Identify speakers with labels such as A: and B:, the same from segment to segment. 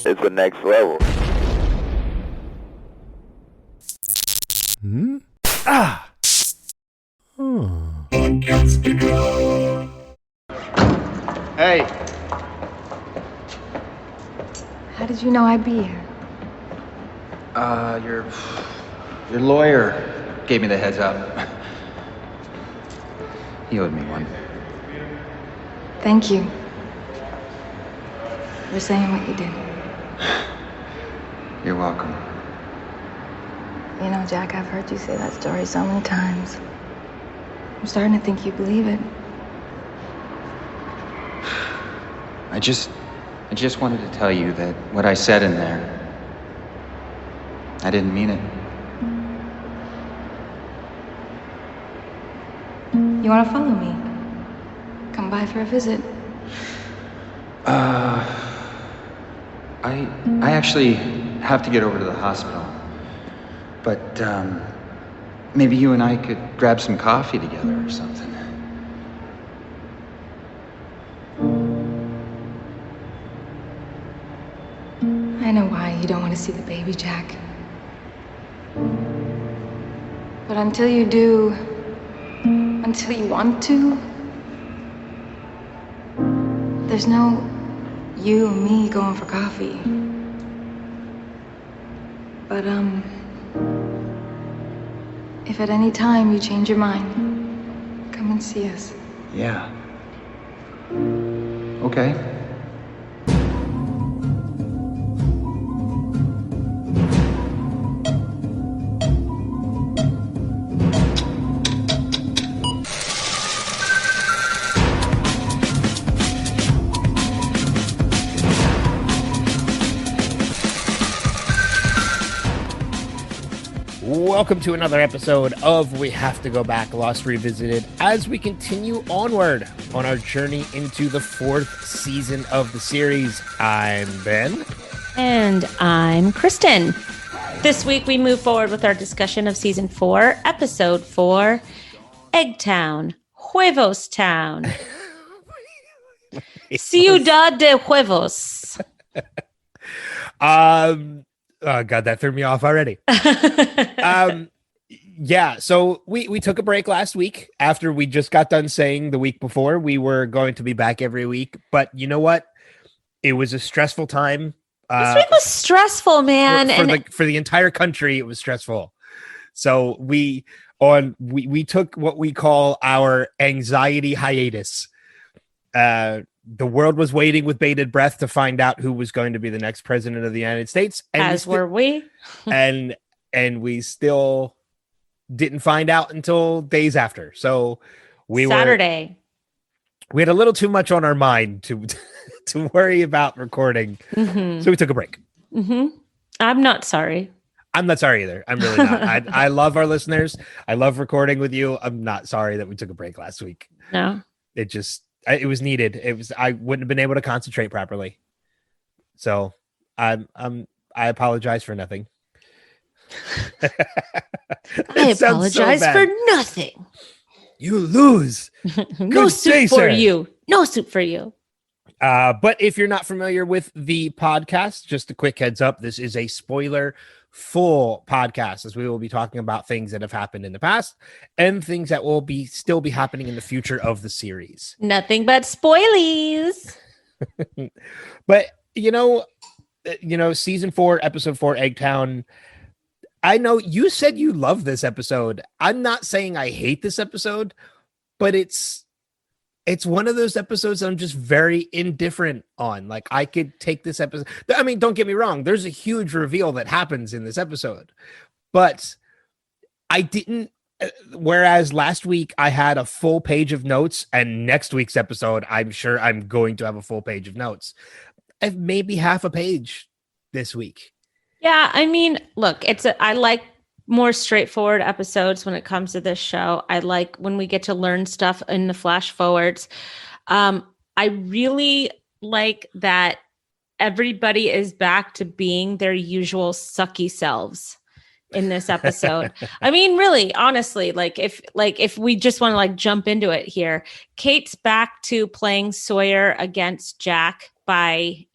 A: It's the next level.
B: Hmm? Ah!
C: Hey,
D: How did you know I'd be here?
C: your lawyer gave me the heads up. He owed me one.
D: Thank you for saying what you did.
C: You're welcome.
D: You know, Jack, I've heard you say that story so many times. I'm starting to think you believe it.
C: I just wanted to tell you that what I said in there, I didn't mean it.
D: You want to follow me? Come by for a visit.
C: I actually have to get over to the hospital. But, maybe you and I could grab some coffee together or something.
D: I know why you don't want to see the baby, Jack. But until you do, until you want to, there's no you and me going for coffee. But, if at any time you change your mind, come and see us.
C: Yeah. Okay.
B: Welcome to another episode of We Have to Go Back, Lost Revisited, as we continue onward on our journey into the fourth season of the series. I'm Ben.
E: And I'm Kristen. This week we move forward with our discussion of Season 4, Episode 4, Eggtown, Huevos Town. Ciudad de Huevos.
B: Oh God, that threw me off already. Yeah, so we took a break last week after we just got done saying the week before we were going to be back every week. But you know what? It was a stressful time.
E: This week was stressful, man.
B: For the entire country, it was stressful. So we took what we call our anxiety hiatus. The world was waiting with bated breath to find out who was going to be the next president of the United States. And
E: were we.
B: and we still didn't find out until days after. So we had a little too much on our mind to worry about recording.
E: Mm-hmm.
B: So we took a break.
E: Mm-hmm. I'm not sorry.
B: I'm not sorry either. I'm really not. I love our listeners. I love recording with you. I'm not sorry that we took a break last week.
E: No.
B: It was needed. I wouldn't have been able to concentrate properly. So I apologize for nothing.
E: I apologize for nothing.
B: You lose.
E: No soup for you. No soup for you.
B: But if you're not familiar with the podcast, just a quick heads up, this is a spoiler full podcast, as we will be talking about things that have happened in the past and things that will still be happening in the future of the series.
E: Nothing but spoilies.
B: But season 4, episode 4, Eggtown. I know you said you love this episode. I'm not saying I hate this episode, but it's one of those episodes I'm just very indifferent on. Like, I could take this episode. I mean, don't get me wrong. There's a huge reveal that happens in this episode, but I didn't. Whereas last week I had a full page of notes, and next week's episode, I'm sure I'm going to have a full page of notes. I have maybe half a page this week.
E: Yeah, I mean, look, I like more straightforward episodes when it comes to this show. I like when we get to learn stuff in the flash forwards. I really like that everybody is back to being their usual sucky selves. in this episode. I mean, really, honestly, if we just want to like jump into it here, Kate's back to playing Sawyer against Jack by,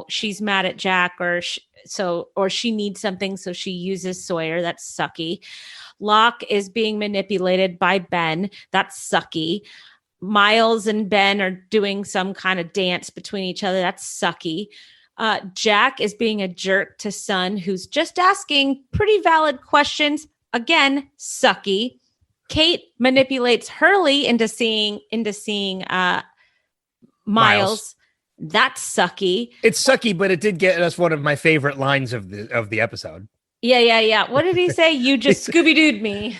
E: she's mad at Jack or she needs something. So she uses Sawyer. That's sucky. Locke is being manipulated by Ben. That's sucky. Miles and Ben are doing some kind of dance between each other. That's sucky. Jack is being a jerk to Sun, who's just asking pretty valid questions. Again, sucky. Kate manipulates Hurley into seeing Miles. That's sucky.
B: It's sucky, but it did get us one of my favorite lines of the episode.
E: Yeah. What did he say? You just Scooby-Dooed me.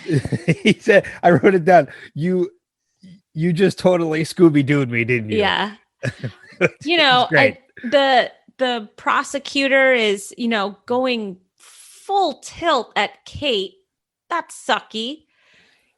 B: He said, I wrote it down. You just totally Scooby-Dooed me, didn't you?
E: Yeah.
B: Great.
E: The prosecutor is, going full tilt at Kate. That's sucky.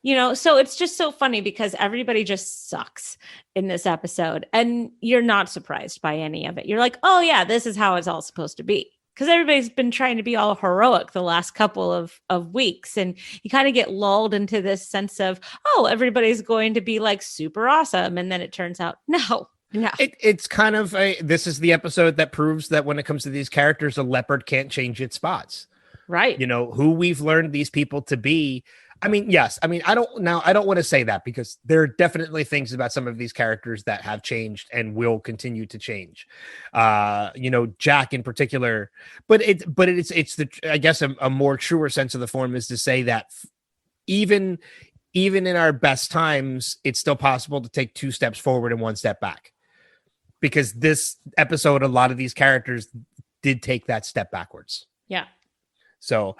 E: So it's just so funny because everybody just sucks in this episode and you're not surprised by any of it. You're like, oh yeah, this is how it's all supposed to be. Because everybody's been trying to be all heroic the last couple of weeks. And you kind of get lulled into this sense of, oh, everybody's going to be like super awesome. And then it turns out, no.
B: It's kind of this is the episode that proves that when it comes to these characters, a leopard can't change its spots.
E: Right.
B: Who we've learned these people to be. I mean, yes. I mean, I don't want to say that because there are definitely things about some of these characters that have changed and will continue to change. Jack in particular, but it's the, I guess a more truer sense of the form is to say that even in our best times, it's still possible to take 2 steps forward and 1 step back. Because this episode, a lot of these characters did take that step backwards.
E: Yeah.
B: So,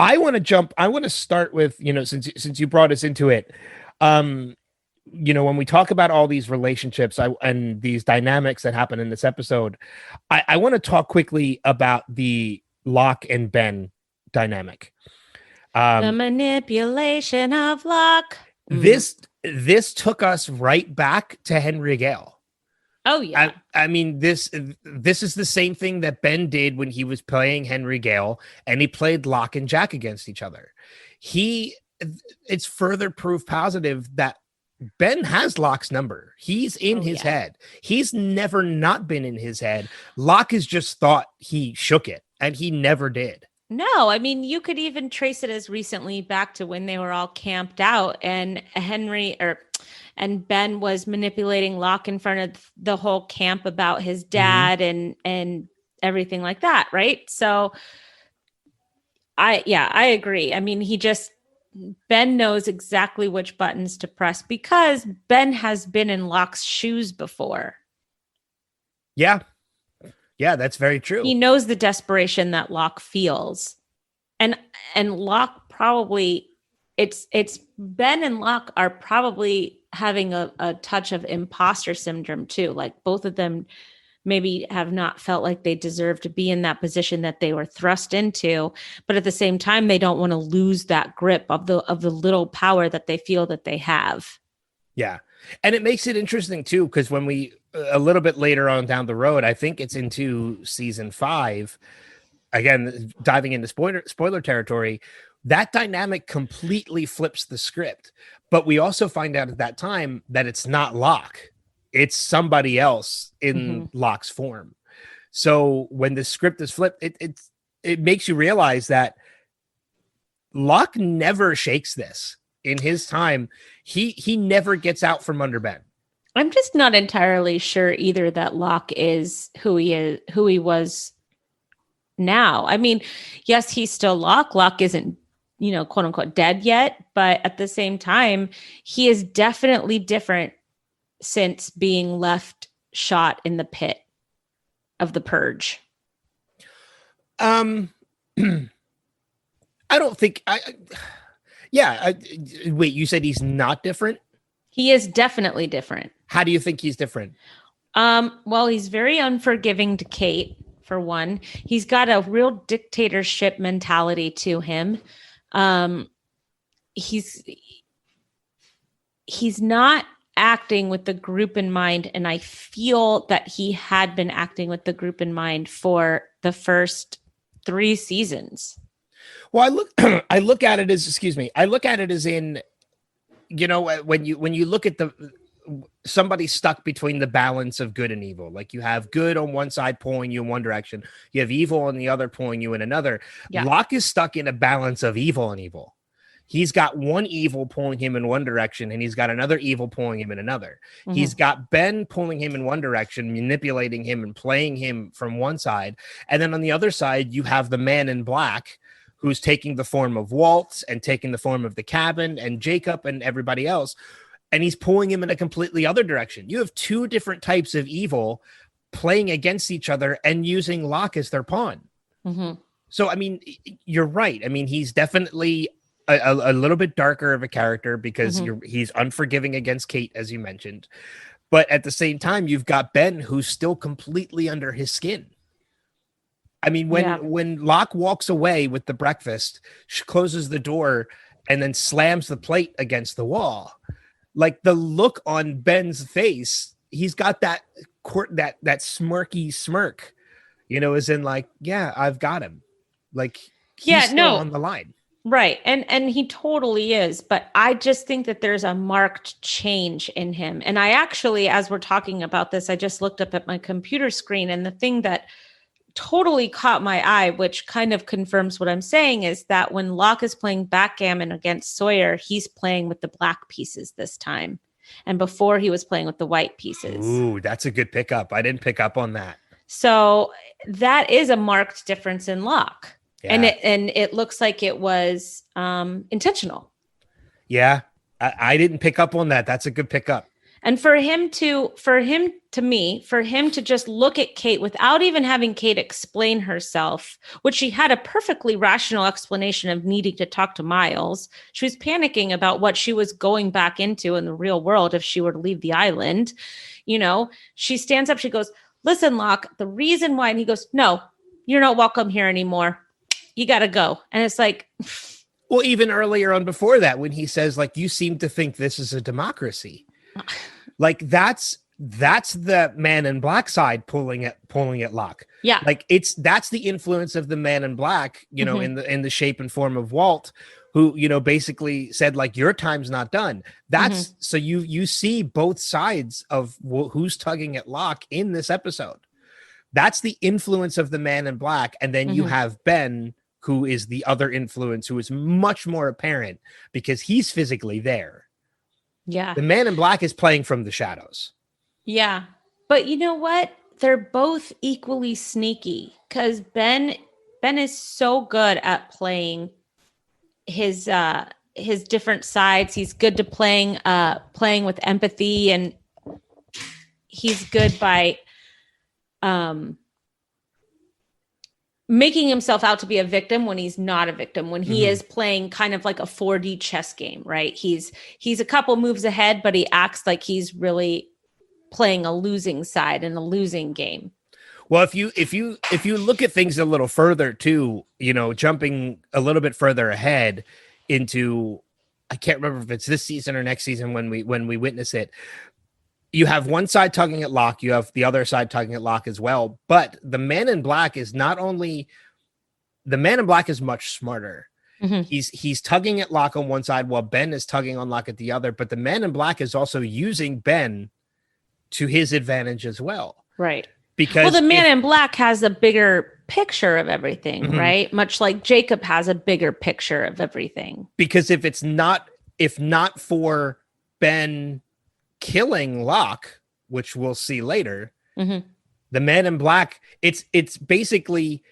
B: I want to start with, since you brought us into it, when we talk about all these relationships and these dynamics that happen in this episode, I want to talk quickly about the Locke and Ben dynamic.
E: The manipulation of Locke.
B: This took us right back to Henry Gale.
E: Oh yeah.
B: I mean, this is the same thing that Ben did when he was playing Henry Gale and he played Locke and Jack against each other. It's further proof positive that Ben has Locke's number. He's in his head. He's never not been in his head. Locke has just thought he shook it and he never did.
E: No, I mean, you could even trace it as recently back to when they were all camped out and Ben was manipulating Locke in front of the whole camp about his dad and everything like that. Right. So I agree. I mean, Ben knows exactly which buttons to press because Ben has been in Locke's shoes before.
B: Yeah. Yeah, that's very true.
E: He knows the desperation that Locke feels. And Locke probably it's Ben and Locke are probably having a touch of imposter syndrome too. Like both of them maybe have not felt like they deserve to be in that position that they were thrust into, but at the same time they don't want to lose that grip of the little power that they feel that they have. Yeah.
B: And it makes it interesting too, because when we a little bit later on down the road, I think it's into season 5, again, diving into spoiler territory, that dynamic completely flips the script. But we also find out at that time that it's not Locke. It's somebody else in Locke's form. So when the script is flipped, it makes you realize that Locke never shakes this. In his time, he never gets out from under Ben.
E: I'm just not entirely sure either that Locke is who he was now. I mean, yes, he's still Locke. Locke isn't, quote unquote dead yet, but at the same time, he is definitely different since being left shot in the pit of the purge.
B: I don't think wait, you said he's not different?
E: He is definitely different.
B: How do you think he's different?
E: Well, he's very unforgiving to Kate, for one. He's got a real dictatorship mentality to him. He's not acting with the group in mind, and I feel that he had been acting with the group in mind for the first 3 seasons.
B: Well, I look I look at it as, excuse me, I look at it as in, when you look at somebody stuck between the balance of good and evil, like you have good on one side pulling you in one direction, you have evil on the other pulling you in another.
E: Yeah.
B: Locke is stuck in a balance of evil and evil. He's got one evil pulling him in one direction, and he's got another evil pulling him in another.
E: Mm-hmm.
B: He's got Ben pulling him in one direction, manipulating him and playing him from one side. And then on the other side, you have the Man in Black, who's taking the form of Walt and taking the form of the cabin and Jacob and everybody else. And he's pulling him in a completely other direction. You have two different types of evil playing against each other and using Locke as their pawn.
E: Mm-hmm.
B: So, I mean, you're right. I mean, he's definitely a little bit darker of a character because he's unforgiving against Kate, as you mentioned. But at the same time, you've got Ben, who's still completely under his skin. I mean, when Locke walks away with the breakfast, she closes the door and then slams the plate against the wall. Like the look on Ben's face, he's got that smirky smirk, as in like, yeah, I've got him. Like, he's still on the line.
E: Right. And he totally is. But I just think that there's a marked change in him. And I actually, as we're talking about this, I just looked up at my computer screen, and the thing that totally caught my eye, which kind of confirms what I'm saying, is that when Locke is playing backgammon against Sawyer, he's playing with the black pieces this time. And before, he was playing with the white pieces.
B: Ooh, that's a good pickup. I didn't pick up on that.
E: So that is a marked difference in Locke. Yeah. And it looks like it was intentional.
B: Yeah, I didn't pick up on that. That's a good pickup.
E: And for him to just look at Kate without even having Kate explain herself, which she had a perfectly rational explanation of needing to talk to Miles. She was panicking about what she was going back into in the real world if she were to leave the island. She stands up, she goes, "Listen, Locke, the reason why," and he goes, "No, you're not welcome here anymore. You got to go." And it's like,
B: well, even earlier on before that, when he says, like, "You seem to think this is a democracy." Like that's the Man in Black side pulling at Locke.
E: Yeah.
B: Like that's the influence of the Man in Black, in the shape and form of Walt, who, basically said, like, your time's not done. That's so you see both sides of who's tugging at Locke in this episode. That's the influence of the Man in Black. And then you have Ben, who is the other influence, who is much more apparent because he's physically there.
E: Yeah.
B: The Man in Black is playing from the shadows.
E: Yeah. But you know what? They're both equally sneaky because Ben is so good at playing his different sides. He's good to playing with empathy, and he's good by making himself out to be a victim when he's not a victim, when he is playing kind of like a 4D chess game, right? He's a couple moves ahead, but he acts like he's really playing a losing side in a losing game.
B: Well, if you look at things a little further too, jumping a little bit further ahead into, I can't remember if it's this season or next season when we witness it. You have one side tugging at Locke, you have the other side tugging at Locke as well. But the Man in Black is much smarter. He's tugging at Locke on one side while Ben is tugging on Locke at the other. But the Man in Black is also using Ben to his advantage as well.
E: Right.
B: Because
E: the Man in Black has a bigger picture of everything, right? Much like Jacob has a bigger picture of everything.
B: Because if not for Ben killing Locke, which we'll see later, the Man in Black, it's basically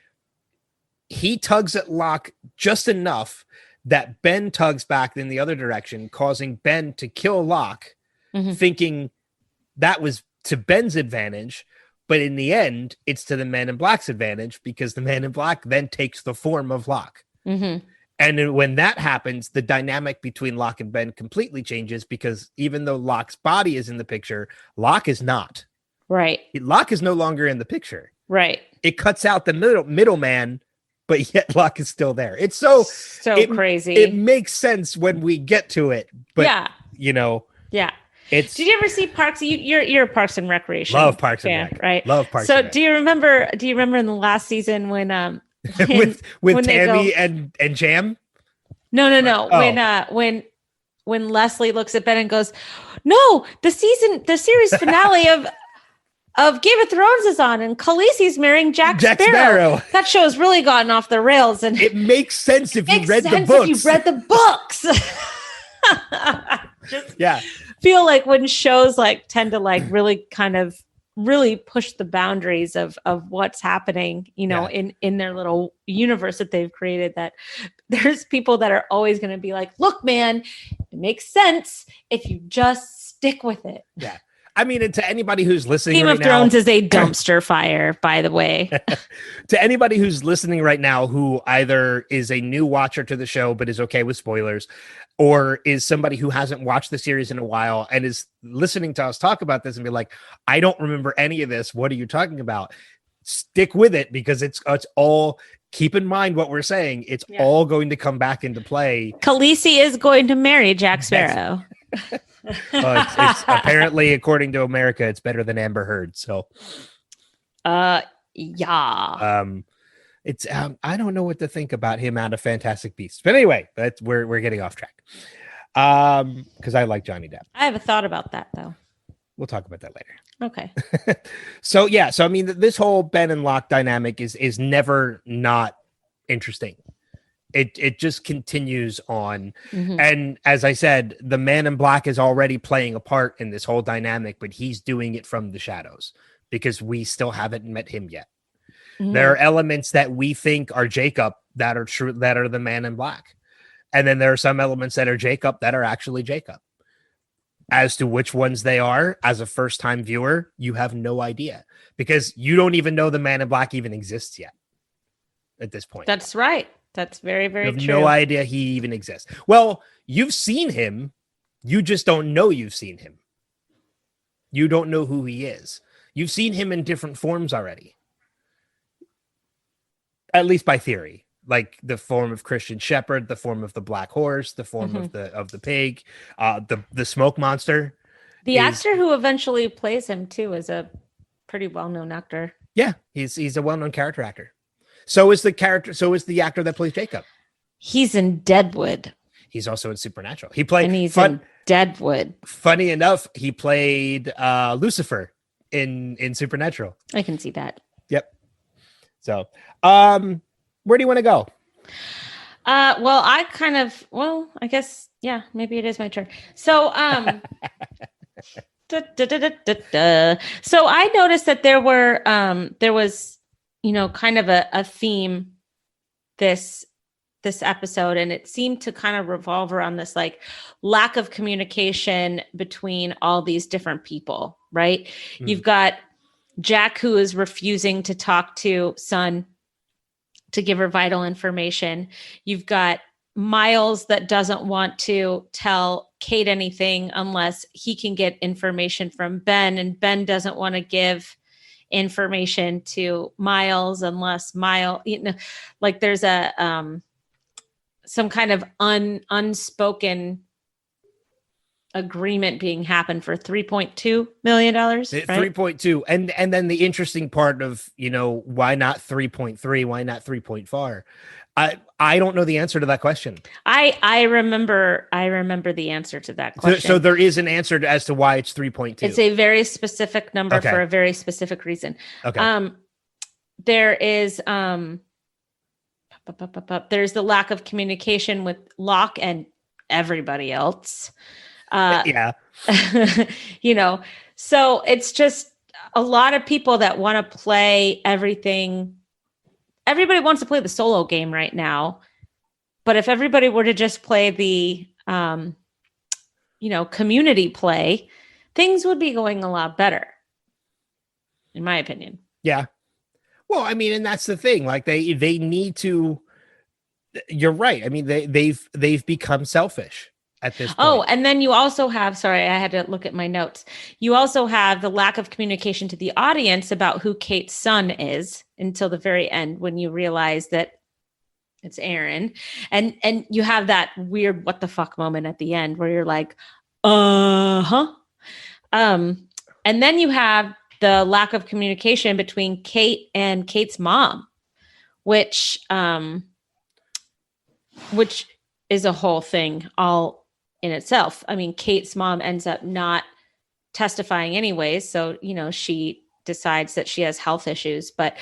B: he tugs at Locke just enough that Ben tugs back in the other direction, causing Ben to kill Locke, thinking that was to Ben's advantage. But in the end, it's to the Man in Black's advantage because the Man in Black then takes the form of Locke. And when that happens, the dynamic between Locke and Ben completely changes because even though Locke's body is in the picture, Locke is not.
E: Right.
B: Locke is no longer in the picture.
E: Right.
B: It cuts out the middleman, but yet Locke is still there. It's so
E: crazy.
B: It makes sense when we get to it. But,
E: yeah.
B: Yeah.
E: Did you ever see Parks? You're a Parks and Recreation.
B: Love Parks and Rec.
E: Right?
B: Love Parks.
E: So
B: and Rec.
E: do you remember in the last season when
B: with
E: when they
B: Tammy
E: go-
B: and Jam.
E: No.
B: Oh.
E: When Leslie looks at Ben and goes, "No, the series finale of Game of Thrones is on, and Khaleesi's marrying Jack Sparrow. That show's really gotten off the rails, and
B: it makes sense if you read the books.
E: If you read the books,
B: yeah,
E: feel like when shows like tend to like really kind of really push the boundaries of what's happening, in their little universe that they've created, that there's people that are always going to be like, look, man, it makes sense if you just stick with it.
B: Yeah. I mean, and to anybody who's listening
E: Game
B: right
E: of Thrones
B: now,
E: is a dumpster fire, by the way.
B: To anybody who's listening right now, who either is a new watcher to the show, but is okay with spoilers, or is somebody who hasn't watched the series in a while and is listening to us talk about this and be like, I don't remember any of this. What are you talking about? Stick with it, because it's all, keep in mind what we're saying. It's all going to come back into play.
E: Khaleesi is going to marry Jack Sparrow.
B: It's apparently, according to America, it's better than Amber Heard. So,
E: yeah.
B: It's I don't know what to think about him out of Fantastic Beasts, but anyway, we're getting off track. Because I like Johnny Depp.
E: I have a thought about that though.
B: We'll talk about that later.
E: Okay.
B: So I mean, this whole Ben and Locke dynamic is never not interesting. It just continues on. Mm-hmm. And as I said, the Man in Black is already playing a part in this whole dynamic, but he's doing it from the shadows because we still haven't met him yet. Mm-hmm. There are elements that we think are Jacob that are true, that are the Man in Black. And then there are some elements that are Jacob that are actually Jacob. As to which ones they are, as a first-time viewer, you have no idea because you don't even know the Man in Black even exists yet at this point.
E: That's right. That's very, very true.
B: You have no idea he even exists. Well, you've seen him. You just don't know you've seen him. You don't know who he is. You've seen him in different forms already. At least by theory. Like the form of Christian Shepherd, the form of the Black Horse, the form of the pig, the smoke monster.
E: The actor who eventually plays him too is a pretty well-known actor.
B: Yeah, he's a well-known character actor. So is the actor that plays Jacob.
E: He's in Deadwood.
B: He's also in Supernatural. He played
E: in Deadwood.
B: Funny enough, he played Lucifer in Supernatural.
E: I can see that.
B: Yep. So, where do you want to go?
E: Well, I guess, yeah, maybe it is my turn. So, So I noticed that there was, kind of a theme this episode, and it seemed to kind of revolve around this like lack of communication between all these different people, right? Mm. You've got Jack, who is refusing to talk to Sun to give her vital information. You've got Miles that doesn't want to tell Kate anything unless he can get information from Ben, and Ben doesn't want to give information to Miles unless Miles, like there's a some kind of unspoken agreement being happened for $3.2 million. Right?
B: 3.2. And then the interesting part of, why not 3.3? Why not 3.4? I don't know the answer to that question.
E: I remember the answer to that question.
B: So there is an answer as to why it's 3.2.
E: It's a very specific number for a very specific reason.
B: Okay.
E: There is there's the lack of communication with Locke and everybody else.
B: Yeah.
E: So it's just a lot of people that want to play everything. Everybody wants to play the solo game right now. But if everybody were to just play the, community play, things would be going a lot better, in my opinion.
B: Yeah. Well, I mean, and that's the thing. Like they need to. You're right. I mean, they've become selfish at this point.
E: Oh, and then you also have. Sorry, I had to look at my notes. You also have the lack of communication to the audience about who Kate's son is until the very end, when you realize that it's Aaron, and you have that weird what the fuck moment at the end where you're like, and then you have the lack of communication between Kate and Kate's mom, which is a whole thing all in itself. I mean, Kate's mom ends up not testifying anyways. So, she decides that she has health issues, but,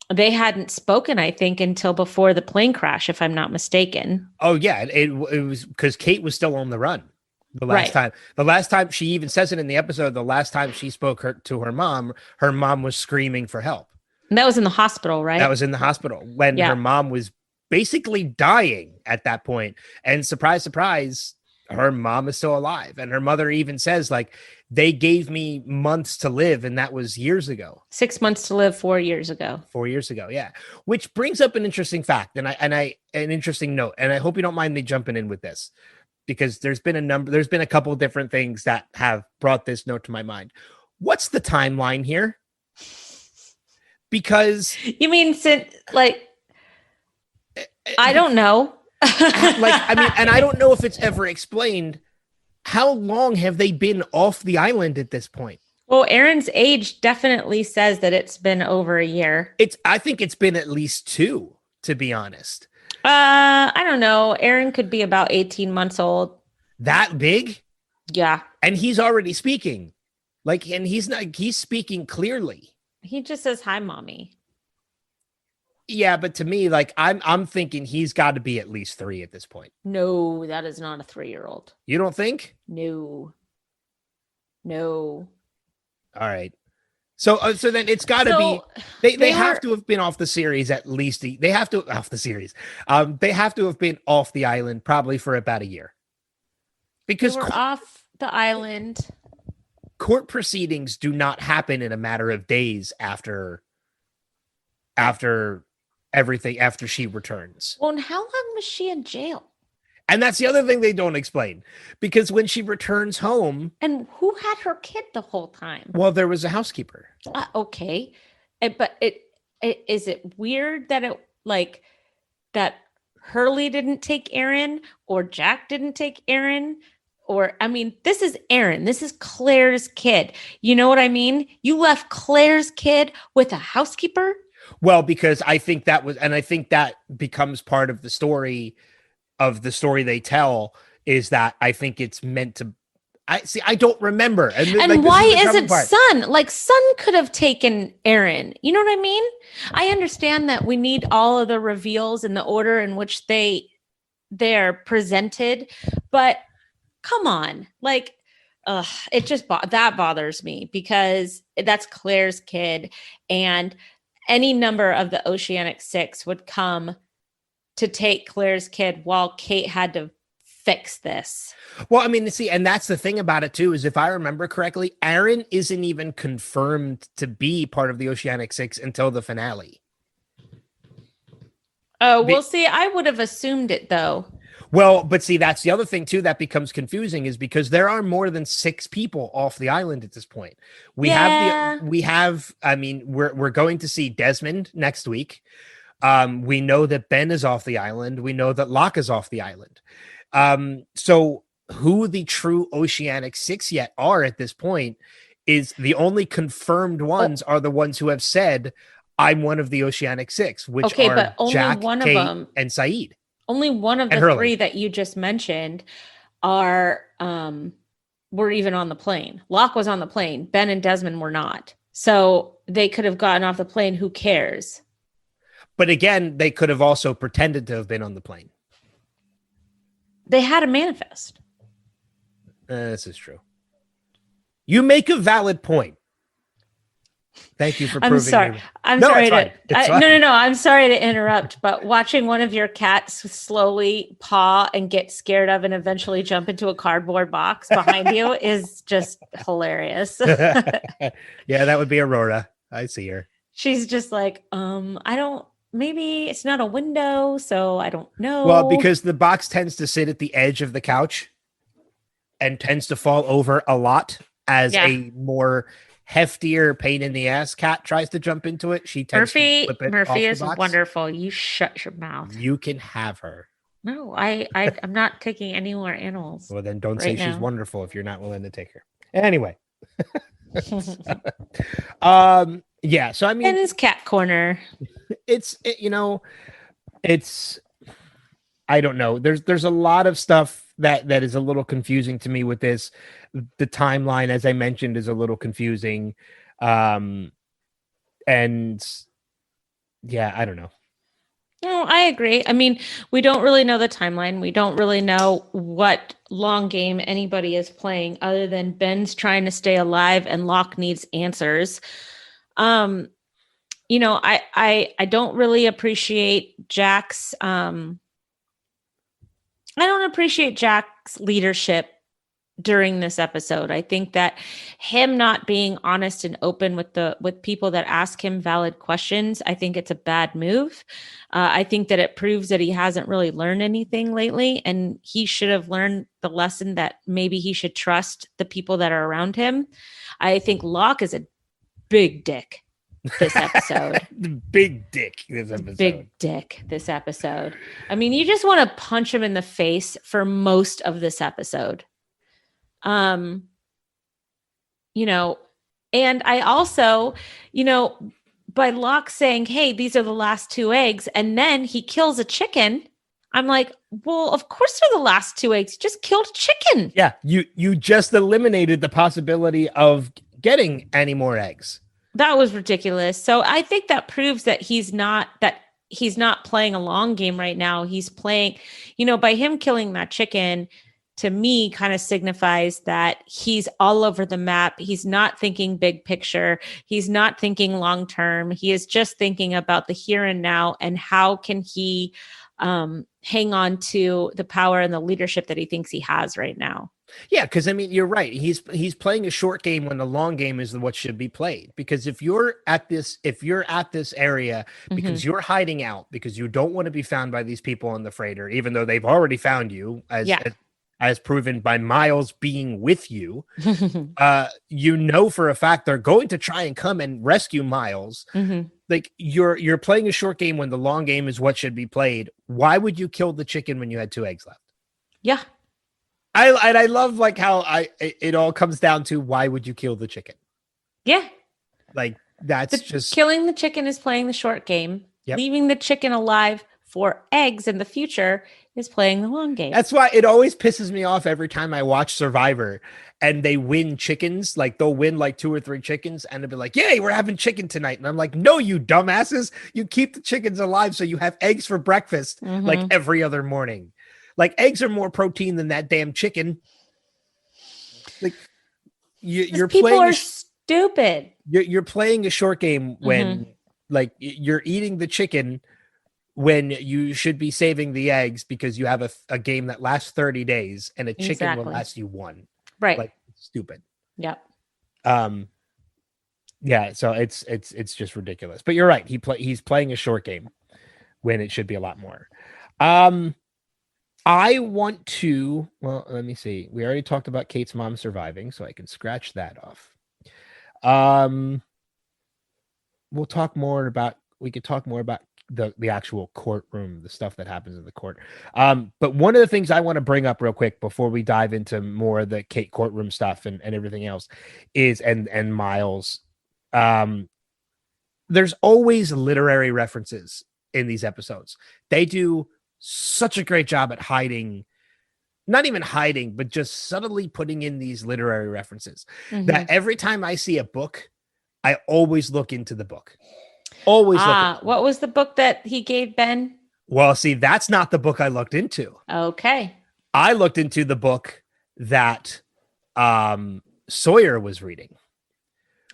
E: they hadn't spoken, I think, until before the plane crash, if I'm not mistaken.
B: Oh yeah. It was because Kate was still on the run the last
E: Right.
B: time. The last time, she even says it in the episode, the last time she spoke to her mom was screaming for help.
E: And that was in the hospital, right?
B: That was in the hospital when
E: Yeah.
B: her mom was basically dying at that point. And surprise, surprise, her mom is still alive. And her mother even says, like, they gave me months to live, and that was years ago.
E: 6 months to live 4 years ago.
B: 4 years ago, yeah. Which brings up an interesting fact, and an interesting note. And I hope you don't mind me jumping in with this, because there's been a couple of different things that have brought this note to my mind. What's the timeline here? Because
E: You mean I don't know.
B: and I don't know if it's ever explained. How long have they been off the island at this point?
E: Well, Aaron's age definitely says that it's been over a year.
B: I think it's been at least 2, to be honest.
E: I don't know. Aaron could be about 18 months old.
B: That big?
E: Yeah.
B: And he's already speaking. And he's speaking clearly.
E: He just says, "Hi, mommy."
B: Yeah, but to me, I'm thinking he's got to be at least 3 at this point.
E: No, that is not a 3-year-old.
B: You don't think?
E: No.
B: All right. So then it's got to be they have to have been off the series at least. They have to off the series. They have to have been off the island probably for about a year. Because
E: they were off the island.
B: Court proceedings do not happen in a matter of days after everything, after she returns.
E: Well, and how long was she in jail?
B: And that's the other thing they don't explain, because when she returns home,
E: and who had her kid the whole time?
B: Well, there was a housekeeper.
E: Okay, but is it weird that that Hurley didn't take Aaron, or Jack didn't take Aaron? Or, I mean, this is Aaron. This is Claire's kid. You know what I mean? You left Claire's kid with a housekeeper?
B: Well, because I think that becomes part of the story they tell, is that I think it's meant to. I don't remember.
E: And why isn't Son? Son could have taken Aaron. You know what I mean? I understand that we need all of the reveals in the order in which they're presented, but come on, it just that bothers me, because that's Claire's kid, and any number of the Oceanic Six would come to take Claire's kid while Kate had to fix this.
B: Well, I mean, see, and that's the thing about it too, is if I remember correctly, Aaron isn't even confirmed to be part of the Oceanic Six until the finale.
E: Oh, we'll see. I would have assumed it though.
B: Well, but see, that's the other thing too that becomes confusing, is because there are more than 6 people off the island at this point. We're going to see Desmond next week. We know that Ben is off the island. We know that Locke is off the island. So who the true Oceanic Six yet are at this point is the only confirmed ones are the ones who have said, I'm one of the Oceanic Six, which are
E: but only
B: Jack,
E: one
B: Kate,
E: of them,
B: and Saeed.
E: Only one of the
B: Hurley.
E: 3 that you just mentioned were even on the plane. Locke was on the plane. Ben and Desmond were not. So they could have gotten off the plane. Who cares?
B: But again, they could have also pretended to have been on the plane.
E: They had a manifest.
B: This is true. You make a valid point. Thank you for proving.
E: I'm sorry.
B: me.
E: I'm
B: No,
E: sorry
B: it's fine. It's fine.
E: No. I'm sorry to interrupt, but watching one of your cats slowly paw and get scared of and eventually jump into a cardboard box behind you is just hilarious.
B: Yeah, that would be Aurora. I see her.
E: She's just like, maybe it's not a window, so I don't know.
B: Well, because the box tends to sit at the edge of the couch and tends to fall over a lot as a more heftier pain in the ass cat tries to jump into it. She tends to flip it off
E: Murphy
B: the
E: is
B: box.
E: wonderful. You shut your mouth.
B: You can have her.
E: No, I'm not taking any more animals.
B: Well, then don't
E: right
B: say she's
E: now.
B: wonderful if you're not willing to take her. Anyway. Yeah. So I
E: In
B: mean,
E: his cat corner.
B: it's I don't know. There's a lot of stuff that is a little confusing to me with this. The timeline, as I mentioned, is a little confusing. And yeah, I don't know.
E: No, I agree. I mean, we don't really know the timeline. We don't really know what long game anybody is playing other than Ben's trying to stay alive and Locke needs answers. I don't really appreciate Jack's I don't appreciate Jack's leadership during this episode. I think that him not being honest and open with people that ask him valid questions, I think it's a bad move. I think that it proves that he hasn't really learned anything lately, and he should have learned the lesson that maybe he should trust the people that are around him. I think Locke is a big dick this episode.
B: Big dick this episode.
E: Big dick this episode. I mean, you just want to punch him in the face for most of this episode. And I also, by Locke saying, hey, these are the last 2 eggs, and then he kills a chicken. I'm like, well, of course they're the last 2 eggs. You just killed a chicken.
B: Yeah, you just eliminated the possibility of getting any more eggs.
E: That was ridiculous. So I think that proves that he's not playing a long game right now. He's playing, by him killing that chicken, to me kind of signifies that he's all over the map. He's not thinking big picture. He's not thinking long term. He is just thinking about the here and now and how can he hang on to the power and the leadership that he thinks he has right now.
B: Yeah, because I mean, you're right. He's playing a short game when the long game is what should be played. Because if you're at this area because you're hiding out because you don't want to be found by these people on the freighter, even though they've already found you, as proven by Miles being with you, for a fact they're going to try and come and rescue Miles. Like you're playing a short game when the long game is what should be played. Why would you kill the chicken when you had 2 eggs left?
E: Yeah.
B: I love like how it all comes down to why would you kill the chicken?
E: Yeah.
B: Like that's just
E: killing the chicken is playing the short game. Yep. Leaving the chicken alive for eggs in the future is playing the long game.
B: That's why it always pisses me off every time I watch Survivor and they win chickens. Like they'll win like 2 or 3 chickens and they'll be like, yay, we're having chicken tonight. And I'm like, no, you dumbasses. You keep the chickens alive so you have eggs for breakfast like every other morning. Like eggs are more protein than that damn chicken. Like you're
E: people
B: playing
E: are stupid.
B: You're playing a short game when like you're eating the chicken when you should be saving the eggs because you have a game that lasts 30 days and a chicken will last you 1.
E: Right.
B: Like stupid.
E: Yep.
B: Yeah, so it's just ridiculous. But you're right. He's playing a short game when it should be a lot more. I want to, let me see. We already talked about Kate's mom surviving, so I can scratch that off. We could talk more about the actual courtroom, the stuff that happens in the court. But one of the things I want to bring up real quick before we dive into more of the Kate courtroom stuff and everything else is, and Miles, there's always literary references in these episodes. They do such a great job at not even hiding, but just subtly putting in these literary references that every time I see a book, I always look into the book. Always look.
E: What was the book that he gave Ben?
B: Well, see, that's not the book I looked into.
E: Okay.
B: I looked into the book that Sawyer was reading.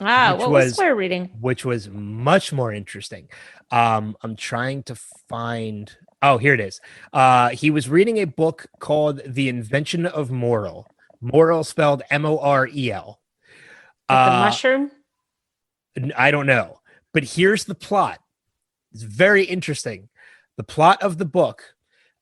E: What was Sawyer reading?
B: Which was much more interesting. I'm trying to find... Oh, here it is. He was reading a book called The Invention of Moral. Moral spelled Morel.
E: The mushroom?
B: I don't know. But here's the plot. It's very interesting. The plot of the book: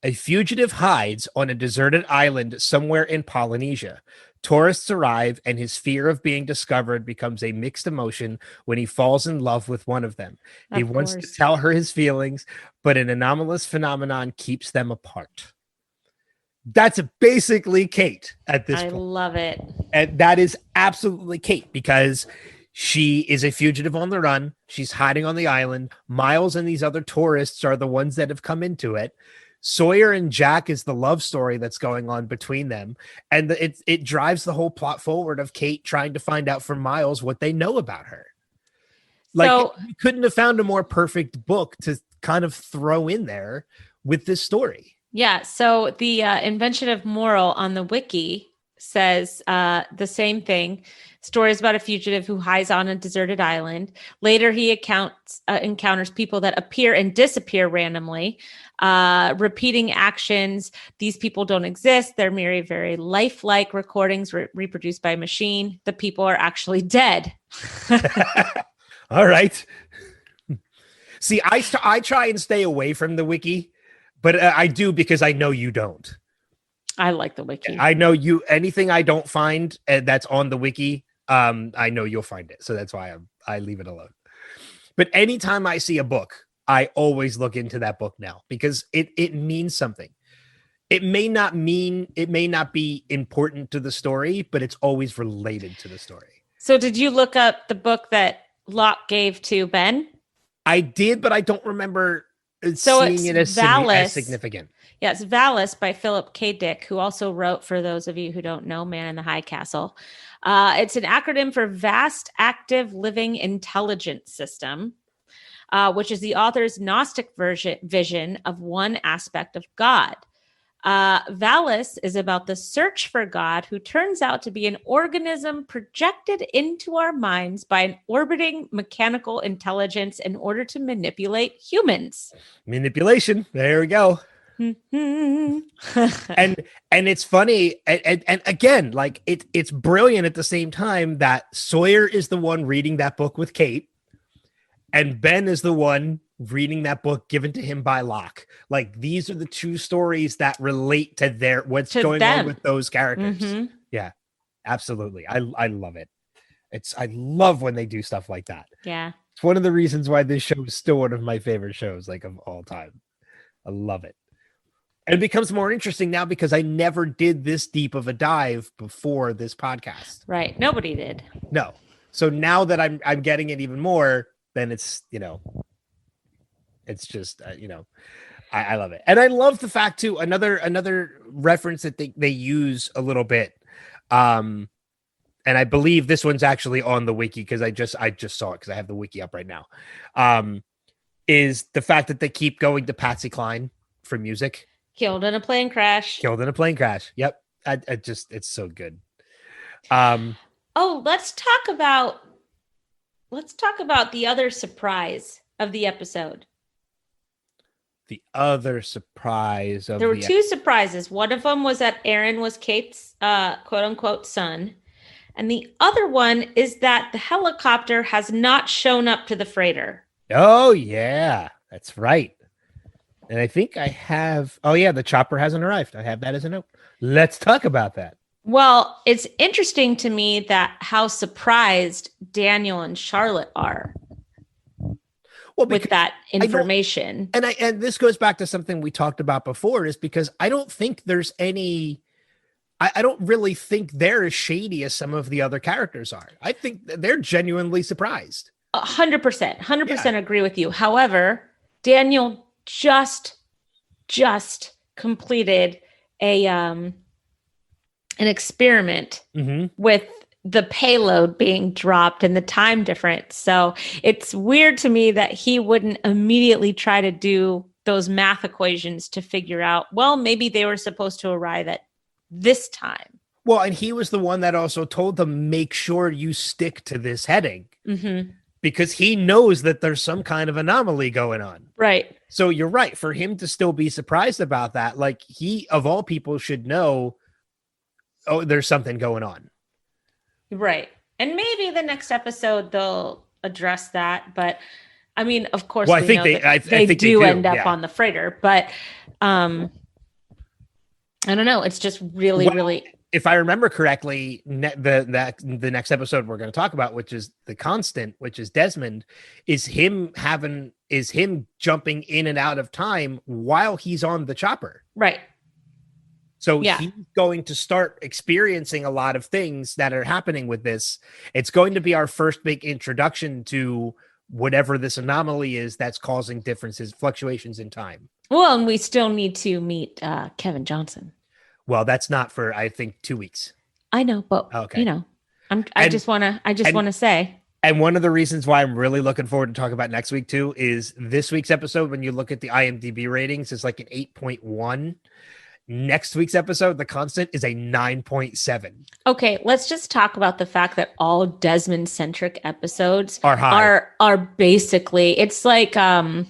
B: a fugitive hides on a deserted island somewhere in Polynesia. Tourists arrive, and his fear of being discovered becomes a mixed emotion when he falls in love with one of them. He wants to tell her his feelings, but an anomalous phenomenon keeps them apart. That's basically Kate at this point.
E: I love it.
B: And that is absolutely Kate, because She is a fugitive on the run. She's hiding on the island. Miles and these other tourists are the ones that have come into it. Sawyer and Jack is the love story that's going on between them. And it drives the whole plot forward of Kate trying to find out from Miles what they know about her. Like, you couldn't have found a more perfect book to kind of throw in there with this story.
E: Yeah. So the inventive moral on the wiki says the same thing. Stories about a fugitive who hides on a deserted island. Later, he encounters people that appear and disappear randomly, repeating actions. These people don't exist. They're merely very lifelike recordings reproduced by a machine. The people are actually dead.
B: All right. See, I try and stay away from the wiki, but I do because I know you don't.
E: I like the wiki.
B: I know you. Anything I don't find that's on the wiki, I know you'll find it. So that's why I leave it alone. But anytime I see a book, I always look into that book now because it means something. It may not be important to the story, but it's always related to the story. So
E: did you look up the book that Locke gave to Ben?
B: I did, but I don't remember seeing it as significant.
E: Yeah, it's Valis by Philip K. Dick, who also wrote, for those of you who don't know, Man in the High Castle. It's an acronym for Vast Active Living Intelligence System, which is the author's Gnostic vision of one aspect of God. Valis is about the search for God, who turns out to be an organism projected into our minds by an orbiting mechanical intelligence in order to manipulate humans.
B: Manipulation. There we go. and it's funny. And again, like it's brilliant at the same time that Sawyer is the one reading that book with Kate and Ben is the one reading that book given to him by Locke. Like these are the two stories that relate to what's going on with those characters. Mm-hmm. Yeah, absolutely. I love it. I love when they do stuff like that.
E: Yeah.
B: It's one of the reasons why this show is still one of my favorite shows, like of all time. I love it. And it becomes more interesting now because I never did this deep of a dive before this podcast.
E: Right. Nobody did.
B: No. So now that I'm getting it even more, then it's, it's just, I love it. And I love the fact too, another reference that they use a little bit. And I believe this one's actually on the wiki because I just saw it because I have the wiki up right now. Is the fact that they keep going to Patsy Cline for music.
E: Killed in a plane crash.
B: Yep. It's so good.
E: Let's talk about the other surprise of the episode.
B: The other surprise of
E: there were two surprises. One of them was that Aaron was Kate's quote unquote son. And the other one is that the helicopter has not shown up to the freighter.
B: Oh yeah, that's right. And I think I have, the chopper hasn't arrived. I have that as a note. Let's talk about that.
E: Well, it's interesting to me that how surprised Daniel and Charlotte are with that information.
B: And this goes back to something we talked about before, is because I don't think there's any, I don't really think they're as shady as some of the other characters are. I think they're genuinely surprised.
E: 100% agree with you. However, Daniel just completed an experiment with the payload being dropped and the time difference. So it's weird to me that he wouldn't immediately try to do those math equations to figure out, well, maybe they were supposed to arrive at this time.
B: Well, and he was the one that also told them, make sure you stick to this heading. Mm-hmm. Because he knows that there's some kind of anomaly going on.
E: Right.
B: So you're right. For him to still be surprised about that, like he, of all people, should know, there's something going on.
E: Right. And maybe the next episode they'll address that. But I mean, of course, I think they do end up on the freighter. But I don't know. It's just really...
B: If I remember correctly, the next episode we're going to talk about, which is the Constant, which is Desmond, is him jumping in and out of time while he's on the chopper.
E: Right.
B: So
E: Yeah.
B: he's going to start experiencing a lot of things that are happening with this. It's going to be our first big introduction to whatever this anomaly is that's causing differences, fluctuations in time.
E: Well, and we still need to meet Kevin Johnson.
B: Well, that's not for, I think, 2 weeks.
E: I know, but
B: Okay.
E: you know, I just want to say.
B: And one of the reasons why I'm really looking forward to talk about next week too is this week's episode. When you look at the IMDb ratings, it's like an 8.1. Next week's episode, The Constant, is a 9.7.
E: Okay, let's just talk about the fact that all Desmond centric episodes
B: Are high.
E: are basically, it's like a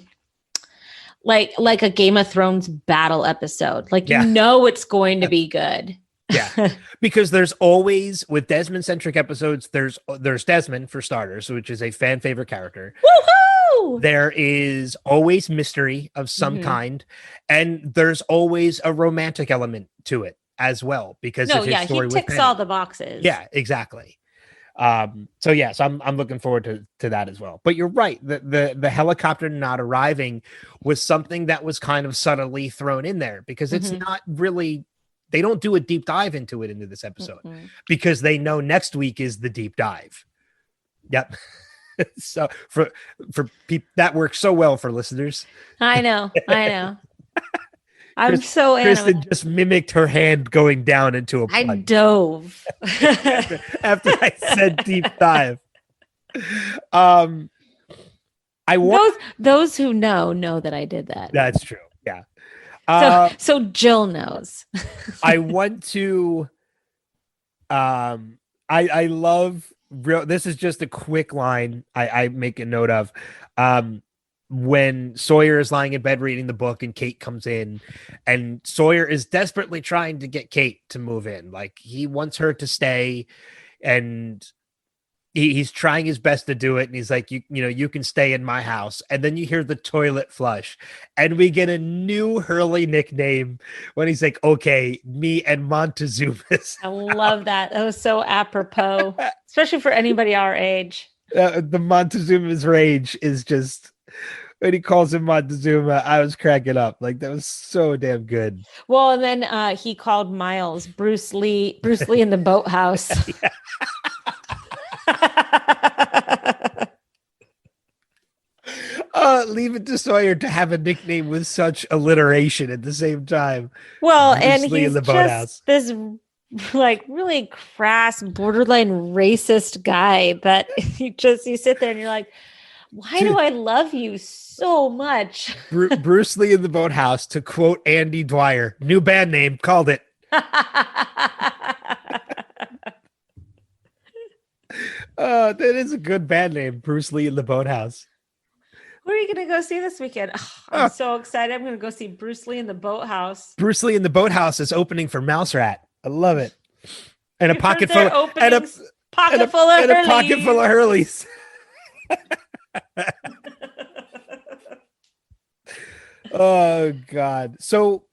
E: Game of Thrones battle episode. Like,
B: Yeah.
E: you know it's going to be good.
B: Yeah, because there's always, with Desmond centric episodes, there's Desmond for starters, which is a fan favorite character.
E: Woohoo!
B: There is always mystery of some
E: Mhm.
B: kind, and there's always a romantic element to it as well. Because
E: No,
B: of his
E: yeah,
B: story
E: he
B: with
E: ticks
B: Penny.
E: all the boxes.
B: Yeah, exactly. So yes, I'm looking forward to that as well. But you're right, the helicopter not arriving was something that was kind of subtly thrown in there, because it's
E: Mhm.
B: not really, they don't do a deep dive into it into this episode,
E: Mhm.
B: because they know next week is the deep dive. Yep. So for people, that works so well for listeners.
E: I know. I'm
B: Chris-
E: so
B: Kristen
E: animated.
B: just mimicked her hand going down into a
E: I
B: plunge
E: dove.
B: after I said deep dive. I want.
E: Those who know that I did that.
B: That's true. Yeah.
E: So Jill knows.
B: I want to. I love real. This is just a quick line I make a note of. When Sawyer is lying in bed reading the book and Kate comes in, and Sawyer is desperately trying to get Kate to move in. Like, he wants her to stay, and he's trying his best to do it. And he's like, you know, you can stay in my house. And then you hear the toilet flush, and we get a new Hurley nickname when he's like, okay, me and Montezuma's.
E: I love that. That was so apropos, especially for anybody our age.
B: The Montezuma's rage is just, when he calls him Montezuma, I was cracking up. Like, that was so damn good.
E: Well, and then he called Miles Bruce Lee in the boathouse.
B: Leave it to Sawyer to have a nickname with such alliteration at the same time.
E: Well,
B: Bruce
E: and
B: Lee in
E: he's
B: the boathouse.
E: just this like really crass, borderline racist guy that you sit there and you're like, why do I love you so much?
B: Bruce Lee in the boathouse, to quote Andy Dwyer, new band name, called it. That is a good band name, Bruce Lee in the boathouse.
E: Who are you going to go see this weekend? Oh, I'm so excited. I'm going to go see Bruce Lee in the boathouse.
B: Bruce Lee in the boathouse is opening for Mouse Rat. I love it. And a pocket full of
E: pocket full of
B: Hurleys. Oh God. So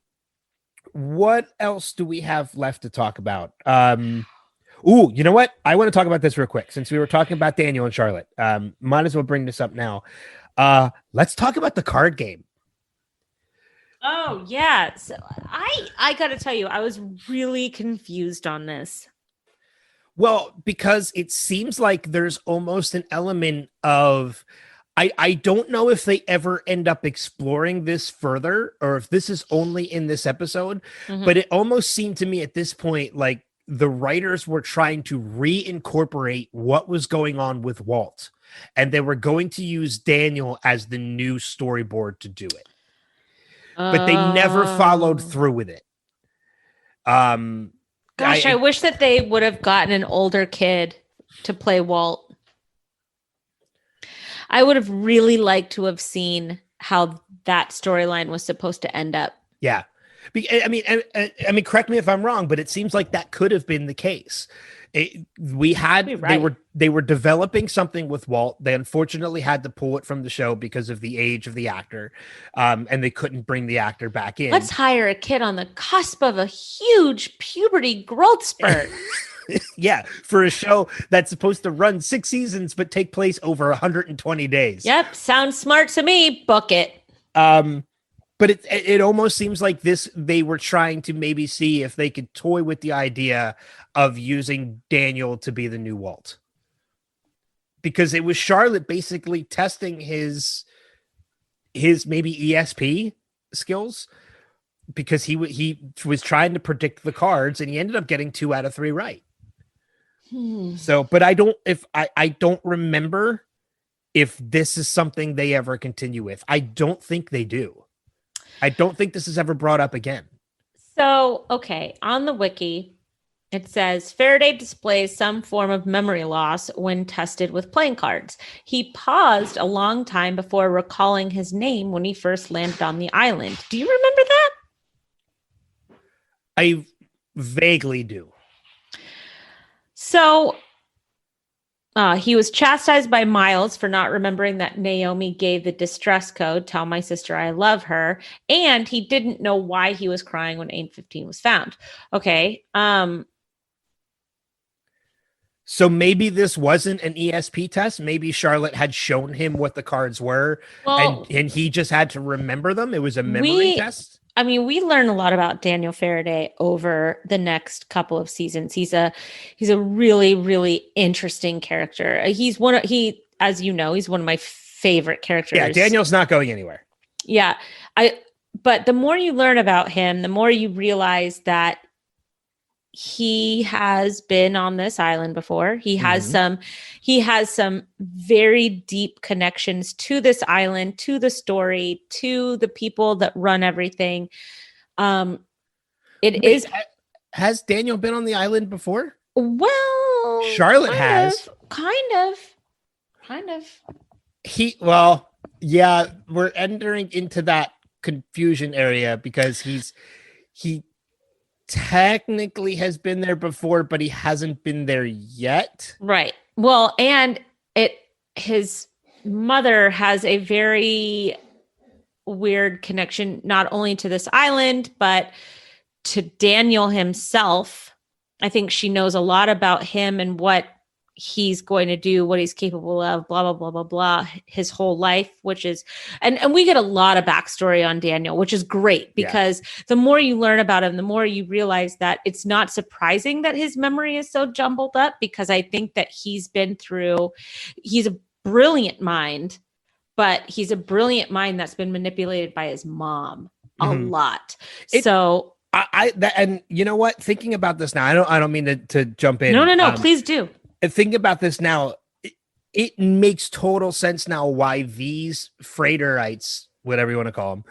B: what else do we have left to talk about? Ooh, you know what? I want to talk about this real quick, since we were talking about Daniel and Charlotte. Might as well bring this up now. Let's talk about the card game.
E: Oh yeah. So I gotta tell you, I was really confused on this.
B: Well, because it seems like there's almost an element of, I don't know if they ever end up exploring this further, or if this is only in this episode, but it almost seemed to me at this point like the writers were trying to reincorporate what was going on with Walt, and they were going to use Daniel as the new storyboard to do it. But they never followed through with it.
E: Gosh, I wish that they would have gotten an older kid to play Walt. I would have really liked to have seen how that storyline was supposed to end up.
B: Yeah. I mean, correct me if I'm wrong, but it seems like that could have been the case. They were developing something with Walt. They unfortunately had to pull it from the show because of the age of the actor, and they couldn't bring the actor back in.
E: Let's hire a kid on the cusp of a huge puberty growth spurt.
B: Yeah, for a show that's supposed to run 6 seasons but take place over 120 days.
E: Yep, sounds smart to me. Book it.
B: But it almost seems like they were trying to maybe see if they could toy with the idea of using Daniel to be the new Walt. Because it was Charlotte basically testing his maybe ESP skills, because he was trying to predict the cards, and he ended up getting 2 out of 3 right. So, but I don't remember if this is something they ever continue with. I don't think they do. I don't think this is ever brought up again.
E: So, okay, on the wiki, it says Faraday displays some form of memory loss when tested with playing cards. He paused a long time before recalling his name when he first landed on the island. Do you remember that?
B: I vaguely do.
E: So he was chastised by Miles for not remembering that Naomi gave the distress code, "Tell my sister I love her," and he didn't know why he was crying when 815 was found. Okay.
B: So maybe this wasn't an ESP test. Maybe Charlotte had shown him what the cards were, and he just had to remember them. It was a memory test.
E: I mean, we learn a lot about Daniel Faraday over the next couple of seasons. He's a really, really interesting character. As you know, he's one of my favorite characters.
B: Yeah, Daniel's not going anywhere.
E: Yeah. But the more you learn about him, the more you realize that he has been on this island before. He has some very deep connections to this island, to the story, to the people that run everything. Has
B: Daniel been on the island before?
E: Well,
B: Charlotte has.
E: Kind of.
B: Yeah, we're entering into that confusion area because he technically has been there before, but he hasn't been there yet.
E: Right. Well, and his mother has a very weird connection, not only to this island, but to Daniel himself. I think she knows a lot about him and what he's going to do, what he's capable of, blah, blah, blah, blah, blah, his whole life, which is, and we get a lot of backstory on Daniel, which is great because the more you learn about him, the more you realize that it's not surprising that his memory is so jumbled up, because I think that he's a brilliant mind, but he's a brilliant mind that's been manipulated by his mom a lot.
B: And you know what? Thinking about this now, I don't mean to jump in.
E: No, please do.
B: And thinking about this now, it makes total sense now why these freighterites, whatever you want to call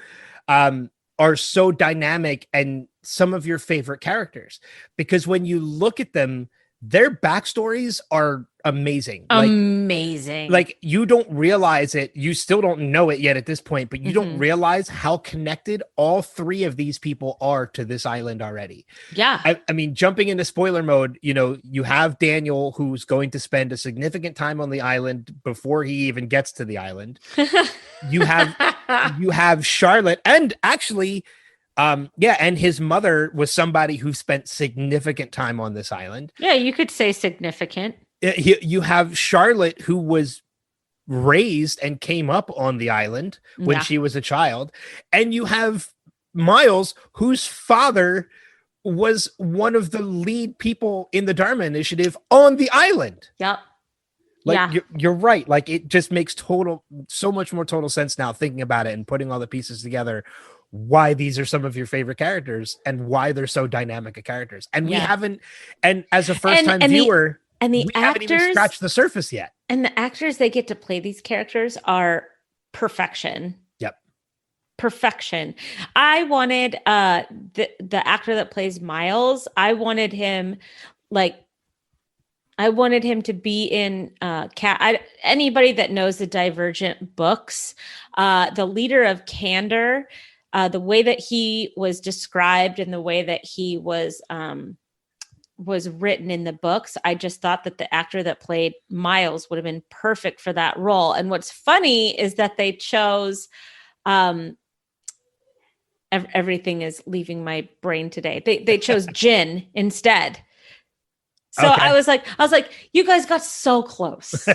B: them, are so dynamic and some of your favorite characters. Because when you look at them, their backstories are amazing.
E: Amazing.
B: Like you don't realize it. You still don't know it yet at this point, but you don't realize how connected all 3 of these people are to this island already.
E: Yeah.
B: I mean, jumping into spoiler mode, you have Daniel, who's going to spend a significant time on the island before he even gets to the island. you have Charlotte, and actually, and his mother was somebody who spent significant time on this island.
E: Yeah, you could say significant.
B: You have Charlotte, who was raised and came up on the island when she was a child. And you have Miles, whose father was one of the lead people in the Dharma Initiative on the island.
E: Yep.
B: You're right. Like it just makes so much more total sense now thinking about it and putting all the pieces together, why these are some of your favorite characters and why they're so dynamic of characters. And we haven't, and as a first time viewer, we haven't even scratched the surface yet.
E: And the actors they get to play these characters are perfection. Yep. Perfection. I wanted the actor that plays Miles, I wanted him to be in anybody that knows the Divergent books, the leader of Candor, the way that he was described and the way that he was written in the books. I just thought that the actor that played Miles would have been perfect for that role. And what's funny is that they chose, everything is leaving my brain today. They chose Jin instead. So
B: Okay.
E: I was like, you guys got so close.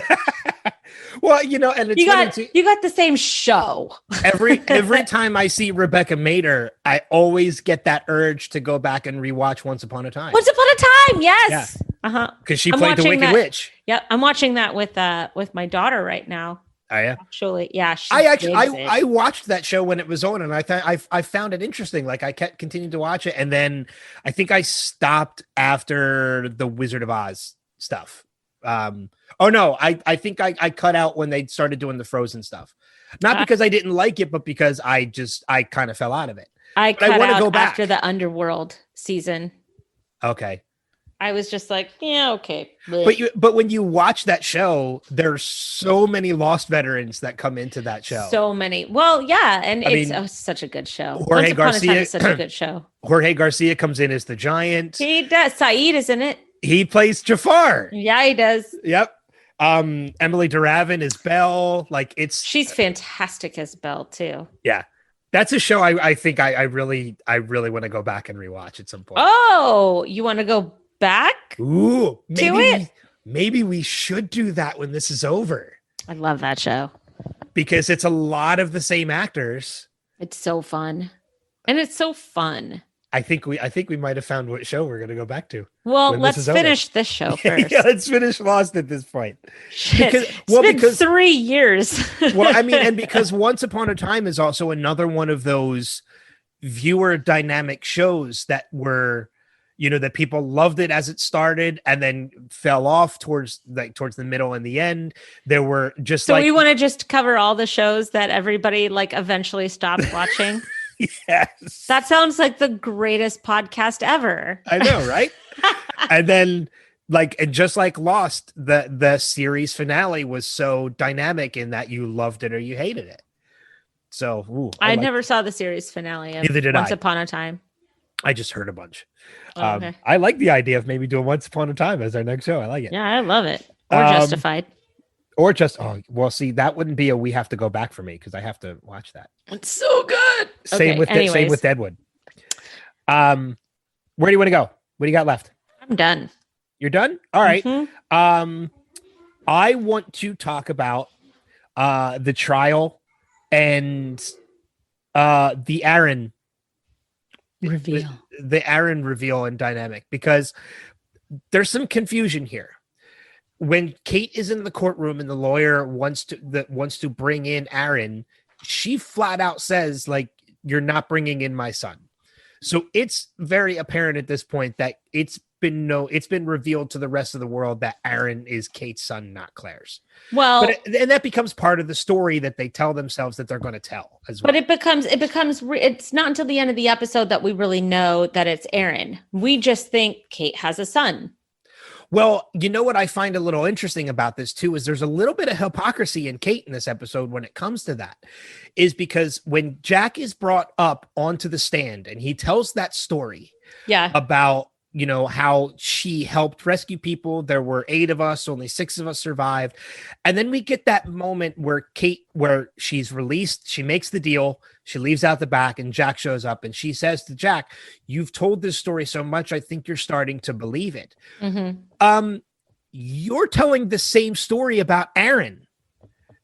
B: Well, and it's
E: You
B: funny
E: got
B: too.
E: you got the same show.
B: Every time I see Rebecca Mader, I always get that urge to go back and rewatch Once Upon a Time.
E: Once Upon a Time, yes.
B: Because she
E: I'm
B: played the
E: watching
B: Wicked
E: that.
B: Witch.
E: Yep, I'm watching that with my daughter right now.
B: Oh yeah.
E: Actually, yeah. She
B: I actually
E: digs it.
B: I watched that show when it was on, and I found it interesting. Like I kept continuing to watch it, and then I think I stopped after the Wizard of Oz stuff. Oh no, I think I cut out when they started doing the Frozen stuff. Not because I didn't like it, but because I kind of fell out of it.
E: I
B: But I
E: cut
B: wanna
E: out
B: go back.
E: after the Underworld season.
B: Okay.
E: I was just like, yeah, okay.
B: But when you watch that show, there's so many Lost veterans that come into that show.
E: So many. Well, yeah, and
B: I
E: it's
B: mean,
E: such a good show.
B: Jorge
E: Once Upon a Time
B: Garcia-
E: is such a good show.
B: Jorge Garcia comes in as the giant.
E: He does. Saeed is in it.
B: He plays Jafar.
E: Yeah, he does.
B: Yep. Emily Duravin is Belle. Like
E: She's fantastic as Belle too.
B: yeah. That's a show I think I really want to go back and rewatch at some point.
E: Oh, you want to go back?
B: Ooh,
E: it?
B: Maybe we should do that when this is over.
E: I love that show.
B: Because it's a lot of the same actors.
E: It's so fun. And it's so fun.
B: I think we might have found what show we're going to go back to.
E: Well,
B: when this
E: let's
B: is over.
E: finish this show first.
B: Yeah, let's finish Lost at this point.
E: Shit.
B: Because-
E: It's been 3 years.
B: Well, I mean, and because Once Upon a Time is also another one of those viewer dynamic shows that were, that people loved it as it started and then fell off towards the middle and the end. There were just
E: So we want to just cover all the shows that everybody eventually stopped watching.
B: yes,
E: That sounds like the greatest podcast ever.
B: I know, right? And then and just like Lost, the series finale was so dynamic in that you loved it or you hated it. So
E: I never saw the series finale of
B: Neither did
E: Once
B: I.
E: Upon a Time.
B: I just heard a bunch.
E: Oh, okay.
B: I like the idea of maybe doing Once Upon a Time as our next show. I like it.
E: Yeah, I love it. Or Justified.
B: Or just see, that wouldn't be a we have to go back for me because I have to watch that.
E: It's so good.
B: Same with Deadwood. Where do you want to go? What do you got left?
E: I'm done.
B: You're done? All right.
E: Mhm.
B: I want to talk about the trial and the Aaron
E: Reveal.
B: the Aaron reveal and dynamic, because there's some confusion here. When Kate is in the courtroom and the lawyer wants to bring in Aaron, she flat out says, you're not bringing in my son. So it's very apparent at this point that it's been revealed to the rest of the world that Aaron is Kate's son, not Claire's.
E: Well,
B: and that becomes part of the story that they tell themselves that they're going to tell as well.
E: but it's not until the end of the episode that we really know that it's Aaron. We just think Kate has a son.
B: Well, you know what I find a little interesting about this too is there's a little bit of hypocrisy in Kate in this episode when it comes to that, is because when Jack is brought up onto the stand and he tells that story about, how she helped rescue people. There were 8 of us, only 6 of us survived. And then we get that moment where she's released, she makes the deal, she leaves out the back, and Jack shows up and she says to Jack, "You've told this story so much, I think you're starting to believe it."
E: Mm-hmm.
B: You're telling the same story about Aaron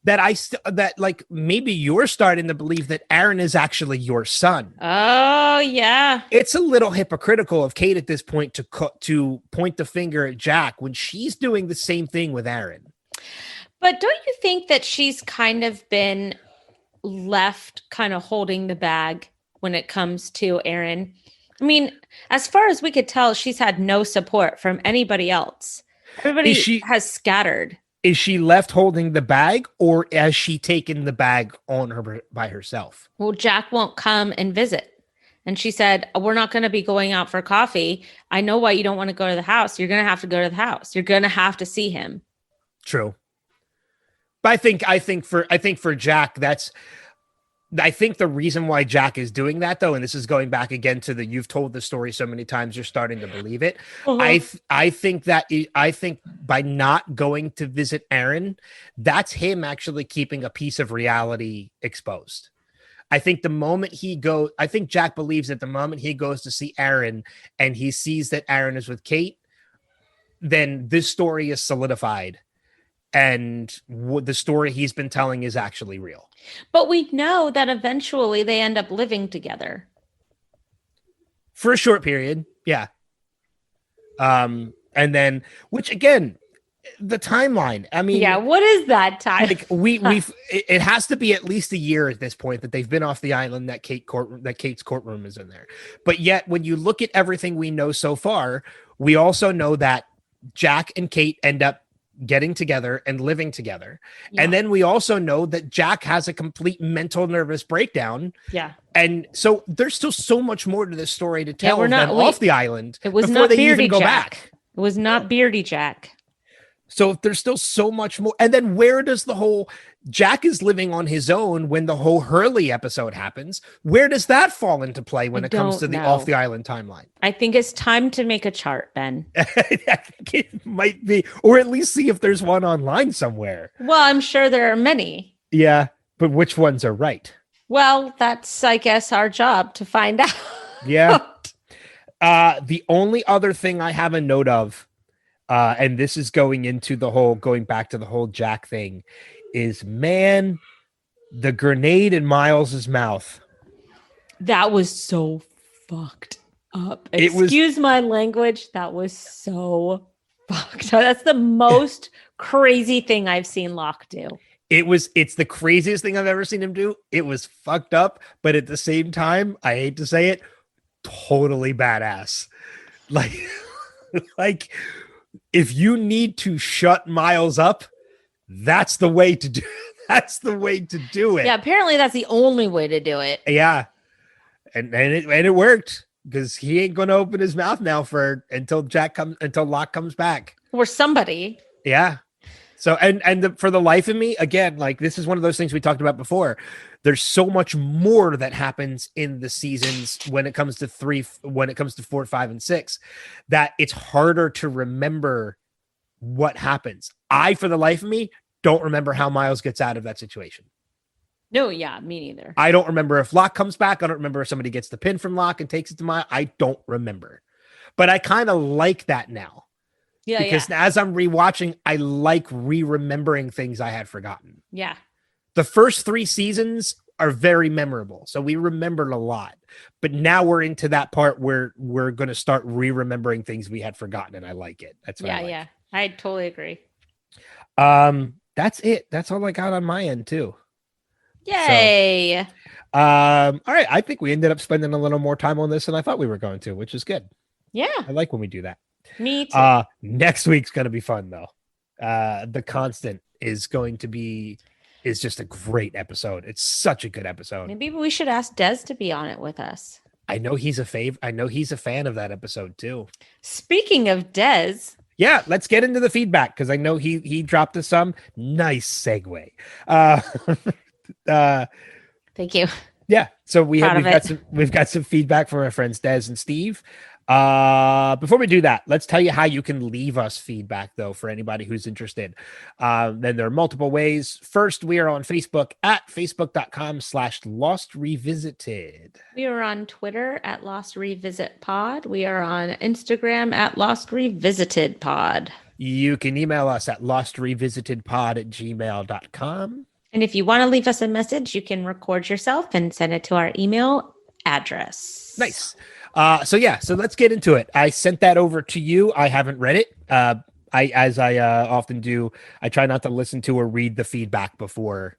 B: that maybe you're starting to believe that Aaron is actually your son.
E: Oh yeah.
B: It's a little hypocritical of Kate at this point to point the finger at Jack when she's doing the same thing with Aaron.
E: But don't you think that she's kind of been left kind of holding the bag when it comes to Aaron? I mean, as far as we could tell, she's had no support from anybody else. Everybody has scattered.
B: Is she left holding the bag, or has she taken the bag on her by herself?
E: Well, Jack won't come and visit. And she said, "We're not going to be going out for coffee. I know why you don't want to go to the house. You're going to have to go to the house. You're going to have to see him."
B: True. But I think for Jack, I think the reason why Jack is doing that, though, and this is going back again to you've told the story so many times, you're starting to believe it. Uh-huh. I think by not going to visit Aaron, that's him actually keeping a piece of reality exposed. I think Jack believes that the moment he goes to see Aaron and he sees that Aaron is with Kate, then this story is solidified, and the story he's been telling is actually real.
E: But we know that eventually they end up living together.
B: For a short period, yeah. And then, which again, the timeline. I mean,
E: yeah, what is that time?
B: Like it has to be at least a year at this point that they've been off the island, that Kate's courtroom is in there. But yet, when you look at everything we know so far, we also know that Jack and Kate end up getting together and living together. Yeah. And then we also know that Jack has a complete mental nervous breakdown.
E: Yeah.
B: And so there's still so much more to this story to tell off the island.
E: It was
B: before
E: not
B: they
E: Beardy
B: even go
E: Jack.
B: back.
E: It was not Beardy Jack.
B: So there's still so much more. And then where does the whole Jack is living on his own when the whole Hurley episode happens? Where does that fall into play when it comes to the off the island timeline?
E: I think it's time to make a chart, Ben.
B: I think it might be, or at least see if there's one online somewhere.
E: Well, I'm sure there are many.
B: Yeah, but which ones are right?
E: Well, that's, I guess, our job to find out.
B: Yeah. The only other thing I have a note of, and this is going back to the whole Jack thing, is, man, the grenade in Miles's mouth.
E: That was so fucked up. Excuse my language. That was so fucked up. That's the most crazy thing I've seen Locke do.
B: It's the craziest thing I've ever seen him do. It was fucked up, but at the same time, I hate to say it, totally badass. Like if you need to shut Miles up, that's the way to do it.
E: Yeah, apparently that's the only way to do it.
B: Yeah. And it worked, because he ain't going to open his mouth now until Locke comes back.
E: Or somebody.
B: Yeah. So, for the life of me, again, like, this is one of those things we talked about before. There's so much more that happens in the seasons when it comes to 4, 5, and 6, that it's harder to remember what happens. For the life of me, don't remember how Miles gets out of that situation.
E: No, yeah, me neither.
B: I don't remember if Locke comes back. I don't remember if somebody gets the pin from Locke and takes it to Miles. I don't remember. But I kind of like that now.
E: Yeah,
B: because as I'm rewatching, I like re-remembering things I had forgotten.
E: Yeah.
B: The first 3 seasons are very memorable, so we remembered a lot. But now we're into that part where we're going to start re-remembering things we had forgotten, and I like it. That's what I like.
E: Yeah. I totally agree.
B: That's it. That's all I got on my end too.
E: Yay.
B: So, all right. I think we ended up spending a little more time on this than I thought we were going to, which is good.
E: Yeah.
B: I like when we do that.
E: Me too.
B: Next week's going to be fun though. The Constant is just a great episode. It's such a good episode.
E: Maybe we should ask Des to be on it with us.
B: I know he's a fan of that episode too.
E: Speaking of Des.
B: Yeah, let's get into the feedback, because I know he dropped us some. Nice segue.
E: Thank you.
B: Yeah, so we've got some feedback from our friends Des and Steve. Before we do that, let's tell you how you can leave us feedback, though, for anybody who's interested. Then there are multiple ways. First, we are on Facebook at facebook.com/Lost Revisited.
E: We are on Twitter at Lost Revisit Pod. We are on Instagram at Lost Revisited Pod.
B: You can email us at lostrevisitedpod@gmail.com.
E: And if you want to leave us a message, you can record yourself and send it to our email address.
B: Nice. So let's get into it. I sent that over to you. I haven't read it. As I often do, I try not to listen to or read the feedback before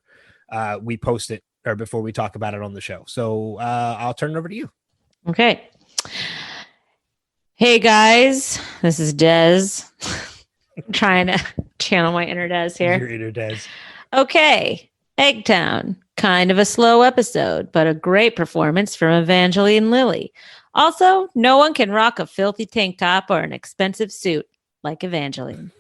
B: we post it or before we talk about it on the show. So I'll turn it over to you.
E: Okay. Hey guys, this is Des. I'm trying to channel my inner Des here.
B: Your inner Des.
E: Okay. Eggtown. Kind of a slow episode, but a great performance from Evangeline Lilly. Also, no one can rock a filthy tank top or an expensive suit like Evangeline.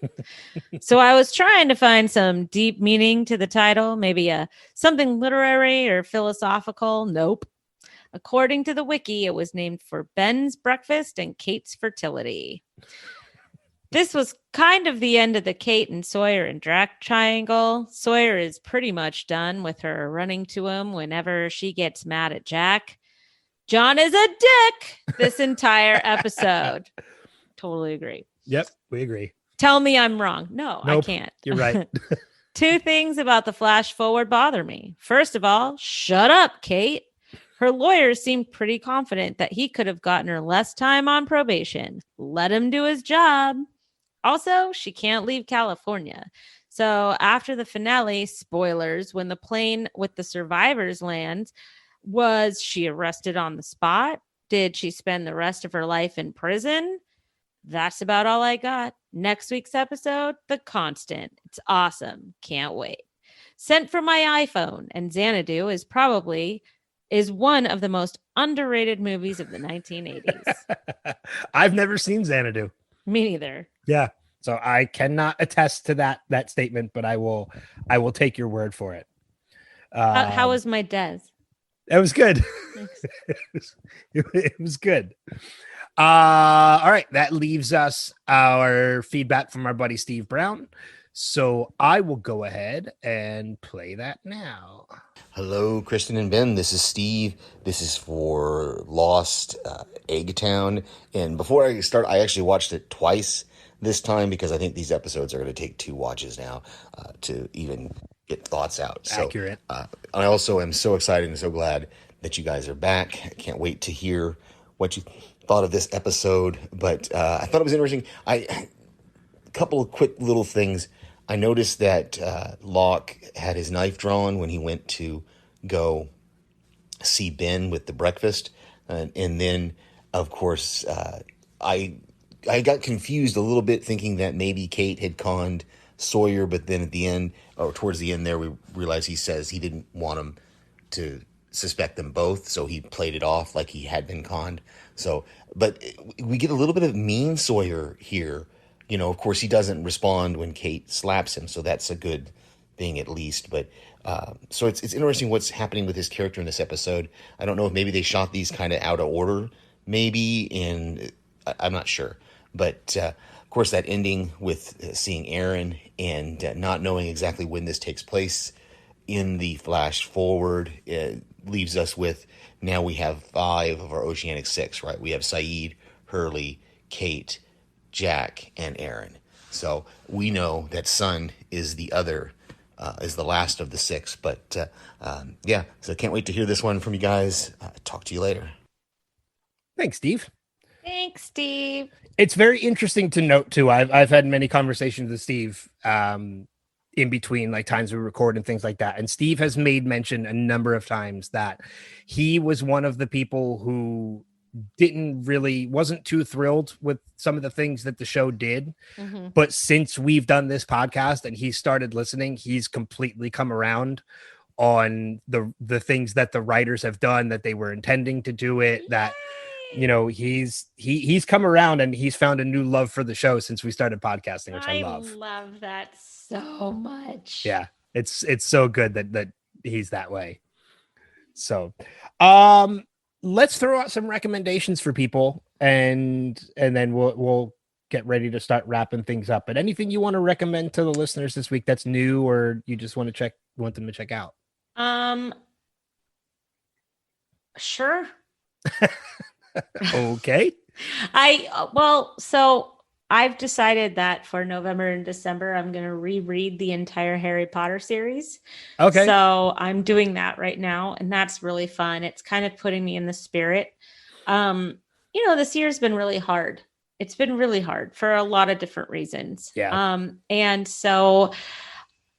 E: So I was trying to find some deep meaning to the title, maybe something literary or philosophical. Nope. According to the wiki, it was named for Ben's breakfast and Kate's fertility. This was kind of the end of the Kate and Sawyer and Drac triangle. Sawyer is pretty much done with her running to him whenever she gets mad at Jack. John is a dick this entire episode. Totally agree.
B: Yep, we agree.
E: Tell me I'm wrong. No,
B: Nope,
E: I can't.
B: You're right.
E: 2 things about the flash forward bother me. First of all, shut up, Kate. Her lawyers seemed pretty confident that he could have gotten her less time on probation. Let him do his job. Also, she can't leave California. So after the finale, spoilers, when the plane with the survivors lands, was she arrested on the spot? Did she spend the rest of her life in prison? That's about all I got. Next week's episode, The Constant. It's awesome. Can't wait. Sent from my iPhone, and Xanadu is one of the most underrated movies of the 1980s.
B: I've never seen Xanadu.
E: Me neither.
B: Yeah. So I cannot attest to that statement, but I will take your word for it.
E: How was my Des?
B: It was good. It was good. All right. That leaves us our feedback from our buddy Steve Brown. So I will go ahead and play that now.
A: Hello, Kristen and Ben. This is Steve. This is for Lost Eggtown. And before I start, I actually watched it twice this time because I think these episodes are going to take 2 watches now to even get thoughts out. So,
B: accurate.
A: I also am so excited and so glad that you guys are back. I can't wait to hear what you thought of this episode. But I thought it was interesting. A couple of quick little things. I noticed that Locke had his knife drawn when he went to go see Ben with the breakfast. And then, of course, I got confused a little bit thinking that maybe Kate had conned Sawyer, but then at the end, or towards the end there, we realized he says he didn't want him to suspect them both, so he played it off like he had been conned. So, but we get a little bit of mean Sawyer here. You know, of course, he doesn't respond when Kate slaps him, so that's a good thing at least. But so it's interesting what's happening with his character in this episode. I don't know if maybe they shot these kind of out of order, maybe, and I'm not sure. But of course, that ending with seeing Aaron and not knowing exactly when this takes place in the flash forward leaves us with, now we have 5 of our Oceanic 6, right? We have Saeed, Hurley, Kate, Jack, and Aaron. So we know that Sun is the other, is the last of the 6. But yeah, so can't wait to hear this one from you guys. Talk to you later.
B: Thanks, Steve.
E: Thanks, Steve.
B: It's very interesting to note too. I've had many conversations with Steve in between like times we record and things like that. And Steve has made mention a number of times that he was one of the people who wasn't too thrilled with some of the things that the show did. Mm-hmm. But since we've done this podcast and he started listening, he's completely come around on the things that the writers have done, that they were intending to do it. Yay! That, you know, he's come around and he's found a new love for the show since we started podcasting, which I love.
E: I love that so much.
B: Yeah, it's so good that he's that way. So, let's throw out some recommendations for people, and then we'll get ready to start wrapping things up. But anything you want to recommend to the listeners this week that's new, or you just want them to check out?
E: Sure.
B: Okay.
E: So I've decided that for November and December, I'm going to reread the entire Harry Potter series. Okay. So I'm doing that right now, and that's really fun. It's kind of putting me in the spirit. This year's been really hard. It's been really hard for a lot of different reasons.
B: Yeah.
E: And so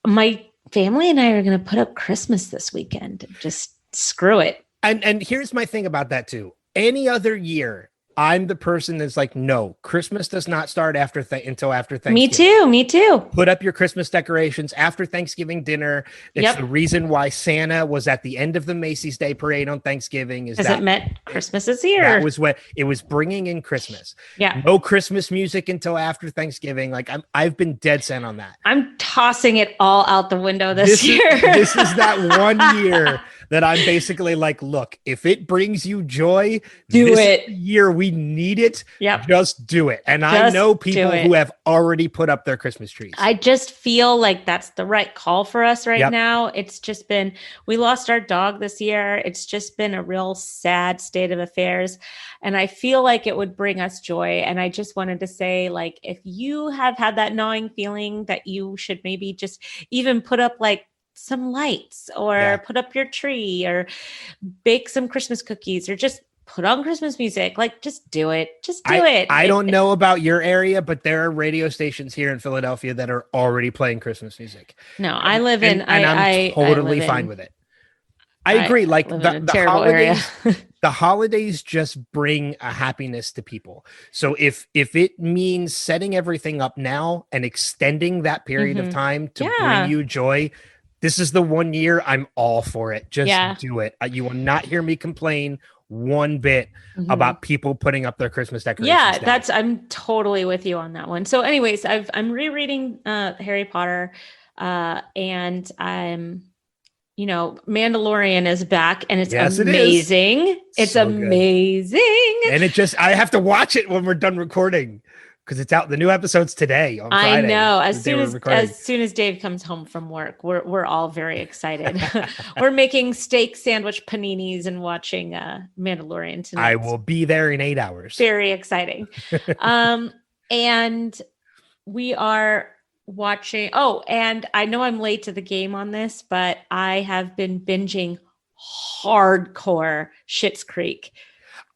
E: my family and I are going to put up Christmas this weekend. Just screw it.
B: And here's my thing about that too. Any other year, I'm the person that's like, no, Christmas does not start until after Thanksgiving.
E: Me too.
B: Put up your Christmas decorations after Thanksgiving dinner. It's the reason why Santa was at the end of the Macy's Day Parade on Thanksgiving. Because
E: it meant Christmas is here.
B: That was what it was, bringing in Christmas.
E: Yeah.
B: No Christmas music until after Thanksgiving. Like I've been dead set on that.
E: I'm tossing it all out the window this year.
B: This is that one year that I'm basically like, look, if it brings you joy,
E: Do
B: this
E: it.
B: is the year we need it.
E: Yep.
B: Just do it. And I
E: Just
B: know
E: do
B: people
E: it.
B: who have already put up their Christmas trees.
E: I just feel like that's the right call for us right
B: Yep.
E: now. It's just been, we lost our dog this year. It's just been a real sad state of affairs. And I feel like it would bring us joy. And I just wanted to say, like, if you have had that gnawing feeling that you should maybe just even put up like some lights or put up your tree or bake some Christmas cookies or just put on Christmas music, like just do it. Just do it.
B: I don't know about your area, but there are radio stations here in Philadelphia that are already playing Christmas music.
E: No, I live in,
B: and I'm totally fine with it. I agree. Like the holidays, the holidays just bring a happiness to people. So if it means setting everything up now and extending that period of time to bring you joy, this is the one year I'm all for it. Just do it. You will not hear me complain one bit about people putting up their Christmas decorations.
E: Yeah, I'm totally with you on that one. So anyways, I'm rereading Harry Potter and I'm, Mandalorian is back and it's amazing. It's so amazing.
B: Good. And I have to watch it when we're done recording because it's out. The new episode's today on Friday.
E: I know. As soon as Dave comes home from work, we're all very excited. We're making steak sandwich paninis and watching Mandalorian tonight.
B: I will be there in 8 hours.
E: Very exciting. And we are watching. Oh, and I know I'm late to the game on this, but I have been binging hardcore Schitt's Creek.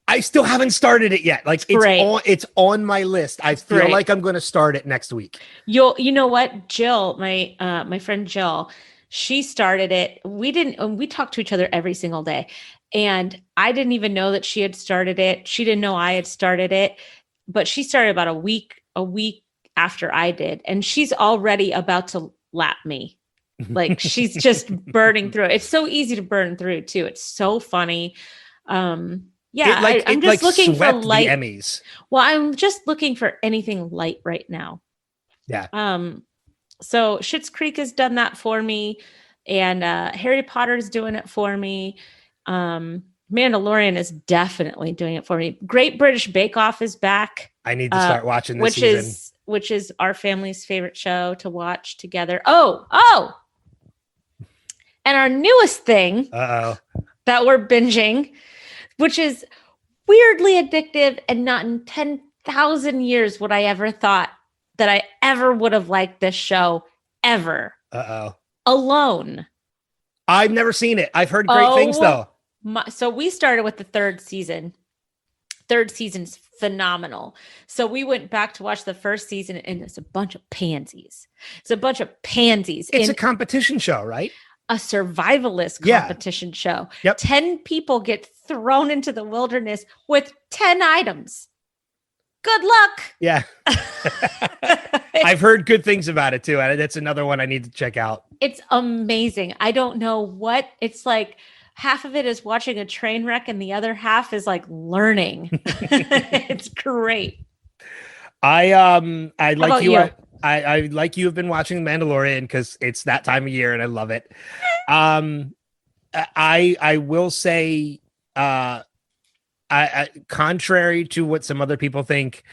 B: I still haven't started it yet. Like it's on my list. I feel like I'm going to start it next week.
E: You know what? Jill, my friend Jill, she started it. We talked to each other every single day and I didn't even know that she had started it. She didn't know I had started it, but she started about a week after I did. And she's already about to lap me. Like she's just burning through it. It's so easy to burn through too. It's so funny. I'm just looking for light
B: Emmys.
E: Well, I'm just looking for anything light right now.
B: Yeah.
E: So Schitt's Creek has done that for me, and Harry Potter's doing it for me. Mandalorian is definitely doing it for me. Great British Bake Off is back.
B: I need to start watching this season.
E: Which is our family's favorite show to watch together. Oh. And our newest thing that we're binging, which is weirdly addictive, and not in 10,000 years would I ever thought that I ever would have liked this show ever. Alone.
B: I've never seen it. I've heard great things though.
E: So we started with the third season. Third season's phenomenal. So we went back to watch the first season and it's a bunch of pansies. It's
B: a competition show, right?
E: A survivalist competition show.
B: Yep.
E: 10 people get thrown into the wilderness with 10 items. Good luck.
B: Yeah. I've heard good things about it too. And that's another one I need to check out.
E: It's amazing. I don't know what it's like. Half of it is watching a train wreck and the other half is like learning. It's great. I like you. I
B: like you have been watching Mandalorian because it's that time of year and I love it. I will say, I contrary to what some other people think,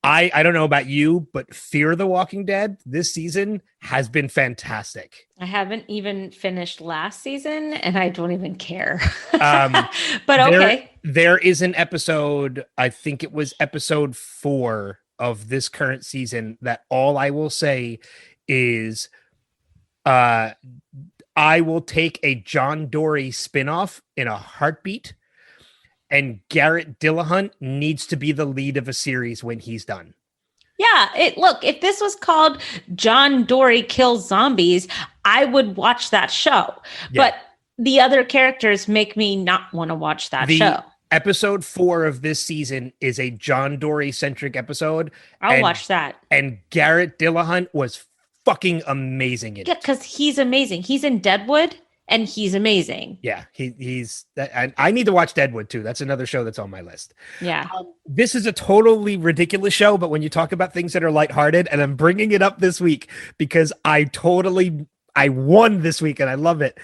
B: I don't know about you, but Fear the Walking Dead this season has been fantastic.
E: I haven't even finished last season and I don't even care. But okay.
B: There is an episode, I think it was episode 4 of this current season, that all I will say is I will take a John Dory spinoff in a heartbeat. And Garrett Dillahunt needs to be the lead of a series when he's done.
E: Yeah. Look, if this was called John Dory Kills Zombies, I would watch that show. Yeah. But the other characters make me not want to watch that show.
B: Episode 4 of this season is a John Dory centric episode.
E: I'll watch that. And
B: Garrett Dillahunt was fucking amazing in it.
E: Yeah, because he's amazing. He's in Deadwood. And he's amazing. Yeah,
B: he's. I need to watch Deadwood too. That's another show that's on my list.
E: Yeah,
B: this is a totally ridiculous show, but when you talk about things that are lighthearted, and I'm bringing it up this week because I won this week and I love it.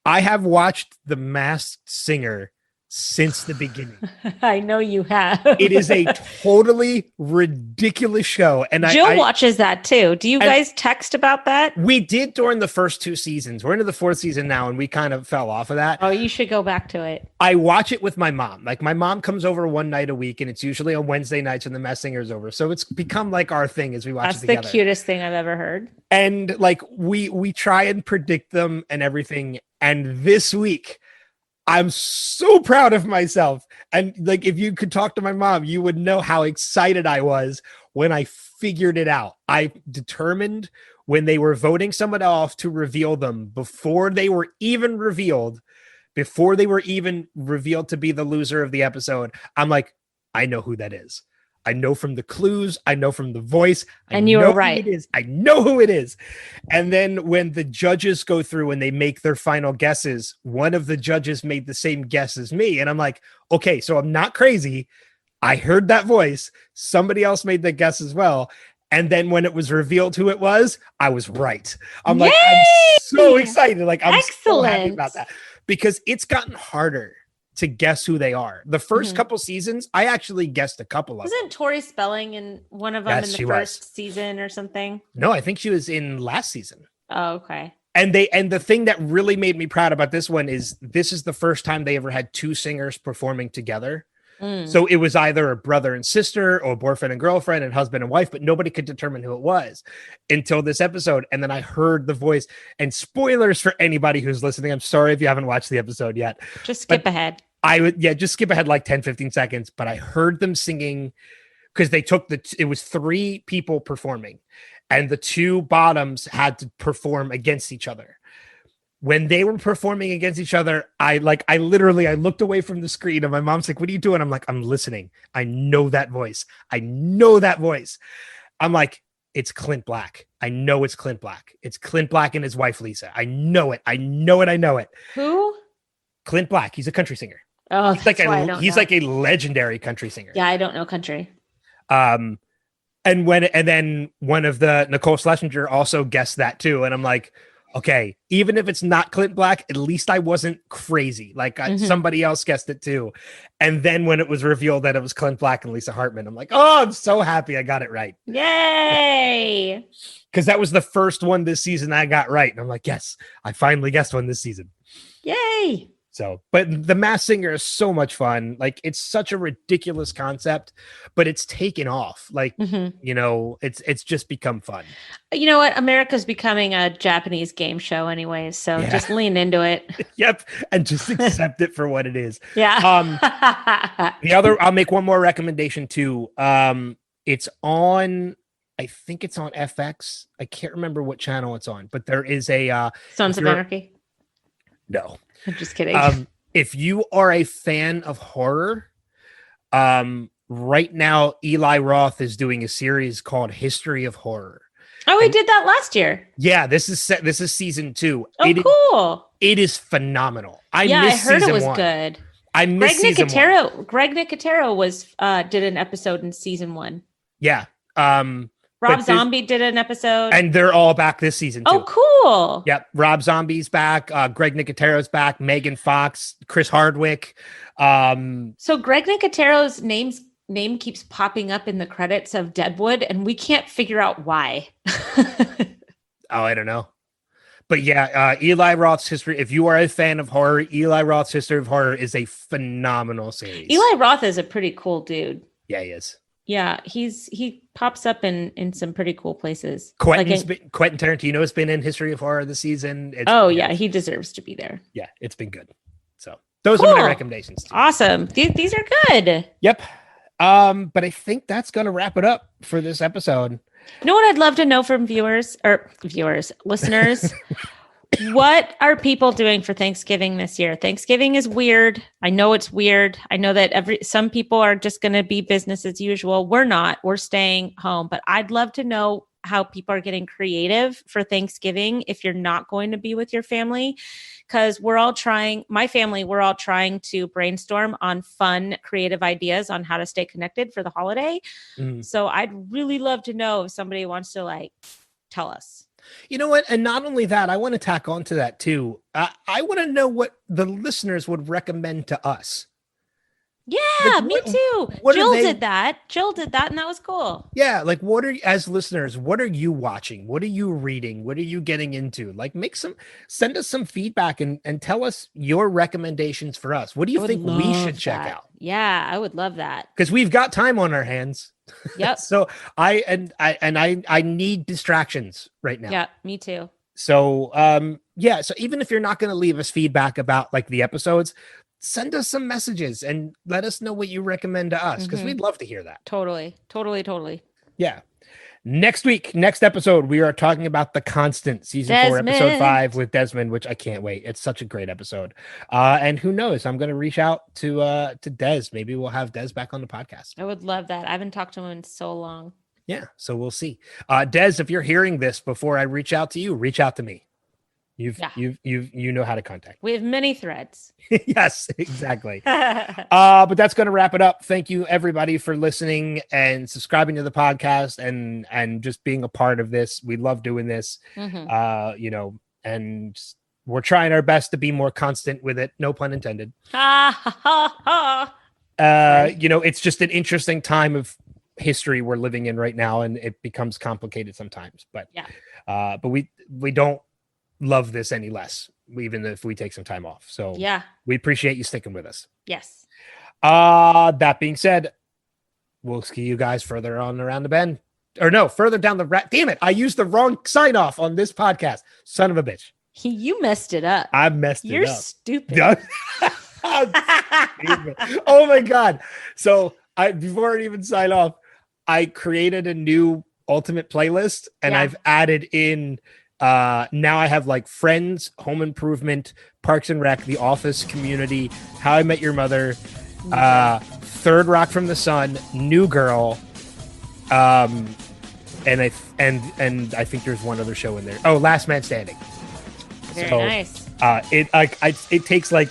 B: I have watched The Masked Singer since the beginning.
E: I know you have.
B: It is a totally ridiculous show. And
E: Jill watches that too. Do you guys text about that?
B: We did during the first 2 seasons. We're into the 4th season now, and we kind of fell off of that.
E: Oh, you should go back to it.
B: I watch it with my mom. Like, my mom comes over one night a week, and it's usually on Wednesday nights when The Masked Singer's over. So it's become like our thing as we watch it together.
E: That's the cutest thing I've ever heard.
B: And like we try and predict them and everything. And this week, I'm so proud of myself. And like, if you could talk to my mom, you would know how excited I was when I figured it out. I determined when they were voting someone off to reveal them before they were even revealed to be the loser of the episode. I'm like, I know who that is. I know from the clues. I know from the voice.
E: And you were right.
B: I know who it is. And then when the judges go through and they make their final guesses, one of the judges made the same guess as me. And I'm like, okay, so I'm not crazy. I heard that voice. Somebody else made the guess as well. And then when it was revealed who it was, I was right. I'm like, I'm so excited. Like, I'm so happy about that because it's gotten harder to guess who they are. The first couple seasons, I actually guessed a couple of them.
E: Wasn't Tori Spelling in one of them in the first season or something?
B: No, I think she was in last season.
E: Oh, okay.
B: And the thing that really made me proud about this one is this is the first time they ever had 2 singers performing together. So it was either a brother and sister or boyfriend and girlfriend and husband and wife, but nobody could determine who it was until this episode. And then I heard the voice. And spoilers for anybody who's listening. I'm sorry if you haven't watched the episode yet.
E: Just skip ahead.
B: Just skip ahead like 10, 15 seconds. But I heard them singing because they took it was 3 people performing and the 2 bottoms had to perform against each other. When they were performing against each other, I looked away from the screen and my mom's like, what are you doing? I'm like, I'm listening. I know that voice. I'm like, it's Clint Black. I know it's Clint Black. It's Clint Black and his wife, Lisa. I know it.
E: Who?
B: Clint Black. He's a country singer.
E: Oh,
B: he's like a legendary country singer.
E: Yeah, I don't know country.
B: And then one of the Nicole Schlesinger also guessed that too. And I'm like, okay, even if it's not Clint Black, at least I wasn't crazy. Like somebody else guessed it too. And then when it was revealed that it was Clint Black and Lisa Hartman, I'm like, oh, I'm so happy I got it right.
E: Yay!
B: Because that was the first one this season I got right. And I'm like, yes, I finally guessed one this season.
E: Yay!
B: So, but The Masked Singer is so much fun. Like, it's such a ridiculous concept, but it's taken off. Like, you know, it's just become fun.
E: You know what? America's becoming a Japanese game show anyways. So just lean into it.
B: Yep. And just accept it for what it is.
E: Yeah.
B: I'll make one more recommendation too. It's on, I think it's on FX. I can't remember what channel it's on, but there is a
E: Sons of Anarchy.
B: No.
E: I'm just kidding.
B: If you are a fan of horror, right now Eli Roth is doing a series called History of Horror.
E: Oh, he did that last year.
B: Yeah, this is season 2.
E: Oh, cool!
B: It is phenomenal.
E: I heard it was good.
B: I missed season 1.
E: Greg Nicotero was did an episode in season 1.
B: Yeah.
E: Rob Zombie did an episode.
B: And they're all back this season, too.
E: Oh, cool.
B: Yep. Rob Zombie's back. Greg Nicotero's back. Megan Fox. Chris Hardwick.
E: So Greg Nicotero's name keeps popping up in the credits of Deadwood, and we can't figure out why.
B: Oh, I don't know. But yeah, Eli Roth's History. If you are a fan of horror, Eli Roth's History of Horror is a phenomenal series.
E: Eli Roth is a pretty cool dude.
B: Yeah, he is.
E: Yeah, he pops up in some pretty cool places.
B: Quentin Tarantino has been in History of Horror this season.
E: He deserves to be there.
B: Yeah, it's been good. So those are my recommendations.
E: Awesome. These are good.
B: Yep. But I think that's going to wrap it up for this episode.
E: You know what I'd love to know from listeners? What are people doing for Thanksgiving this year? Thanksgiving is weird. I know it's weird. I know that some people are just going to be business as usual. We're not. We're staying home. But I'd love to know how people are getting creative for Thanksgiving if you're not going to be with your family. Because we're all trying to brainstorm on fun, creative ideas on how to stay connected for the holiday. So I'd really love to know if somebody wants to tell us.
B: You know what? And not only that, I want to tack on to that too. I want to know what the listeners would recommend to us.
E: Yeah,
B: Like,
E: me too.
B: what are
E: Jill
B: they-
E: did that. Jill did that, and that was cool.
B: Yeah, like what are, as listeners, what are you watching? What are you reading? What are you getting into? Like send us some feedback and tell us your recommendations for us. What do
E: I
B: you
E: would
B: think we should
E: love
B: check
E: that.
B: out?
E: Yeah, I would love that.
B: Because we've got time on our hands.
E: Yep.
B: So I need distractions right now.
E: Yeah, me too.
B: So so even if you're not going to leave us feedback about like the episodes, send us some messages and let us know what you recommend to us, because we'd love to hear that.
E: Totally.
B: Yeah. Next episode, we are talking about The Constant, season 4, episode
E: Desmond.
B: 5 with Desmond, which I can't wait. It's such a great episode. And who knows? I'm going to reach out to Des. Maybe we'll have Des back on the podcast.
E: I would love that. I haven't talked to him in so long.
B: Yeah. So we'll see. Des, if you're hearing this before I reach out to you, reach out to me. You know how to contact me.
E: We have many threads.
B: Yes, exactly. But that's going to wrap it up. Thank you everybody for listening and subscribing to the podcast and just being a part of this. We love doing this. And we're trying our best to be more constant with it. No pun intended. It's just an interesting time of history we're living in right now, and it becomes complicated sometimes. But but we don't love this any less, even if we take some time off. So
E: yeah,
B: we appreciate you sticking with us.
E: Yes.
B: That being said, we'll see you guys further on around the bend, or no, further down the damn it, I used the wrong sign off on this podcast. Son of a bitch.
E: You messed it up.
B: I messed it up.
E: You're stupid.
B: Oh my god. So before I even sign off, I created a new ultimate playlist, and I've added in now I have like Friends, Home Improvement, Parks and Rec, The Office, Community, How I Met Your Mother, Third Rock from the Sun, New Girl, and I think there's one other show in there. Oh, Last Man Standing.
E: Very nice.
B: It takes like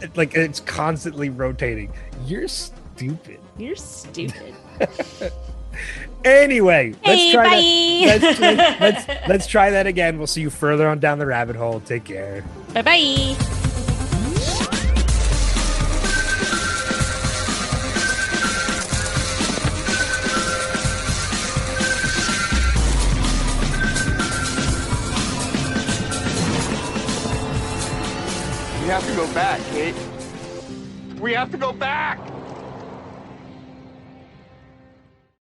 B: it's constantly rotating. You're stupid.
E: You're stupid.
B: Anyway,
E: Hey,
B: let's try that again. We'll see you further on down the rabbit hole. Take care.
E: Bye-bye.
F: We have to go back, Kate. We have to go back!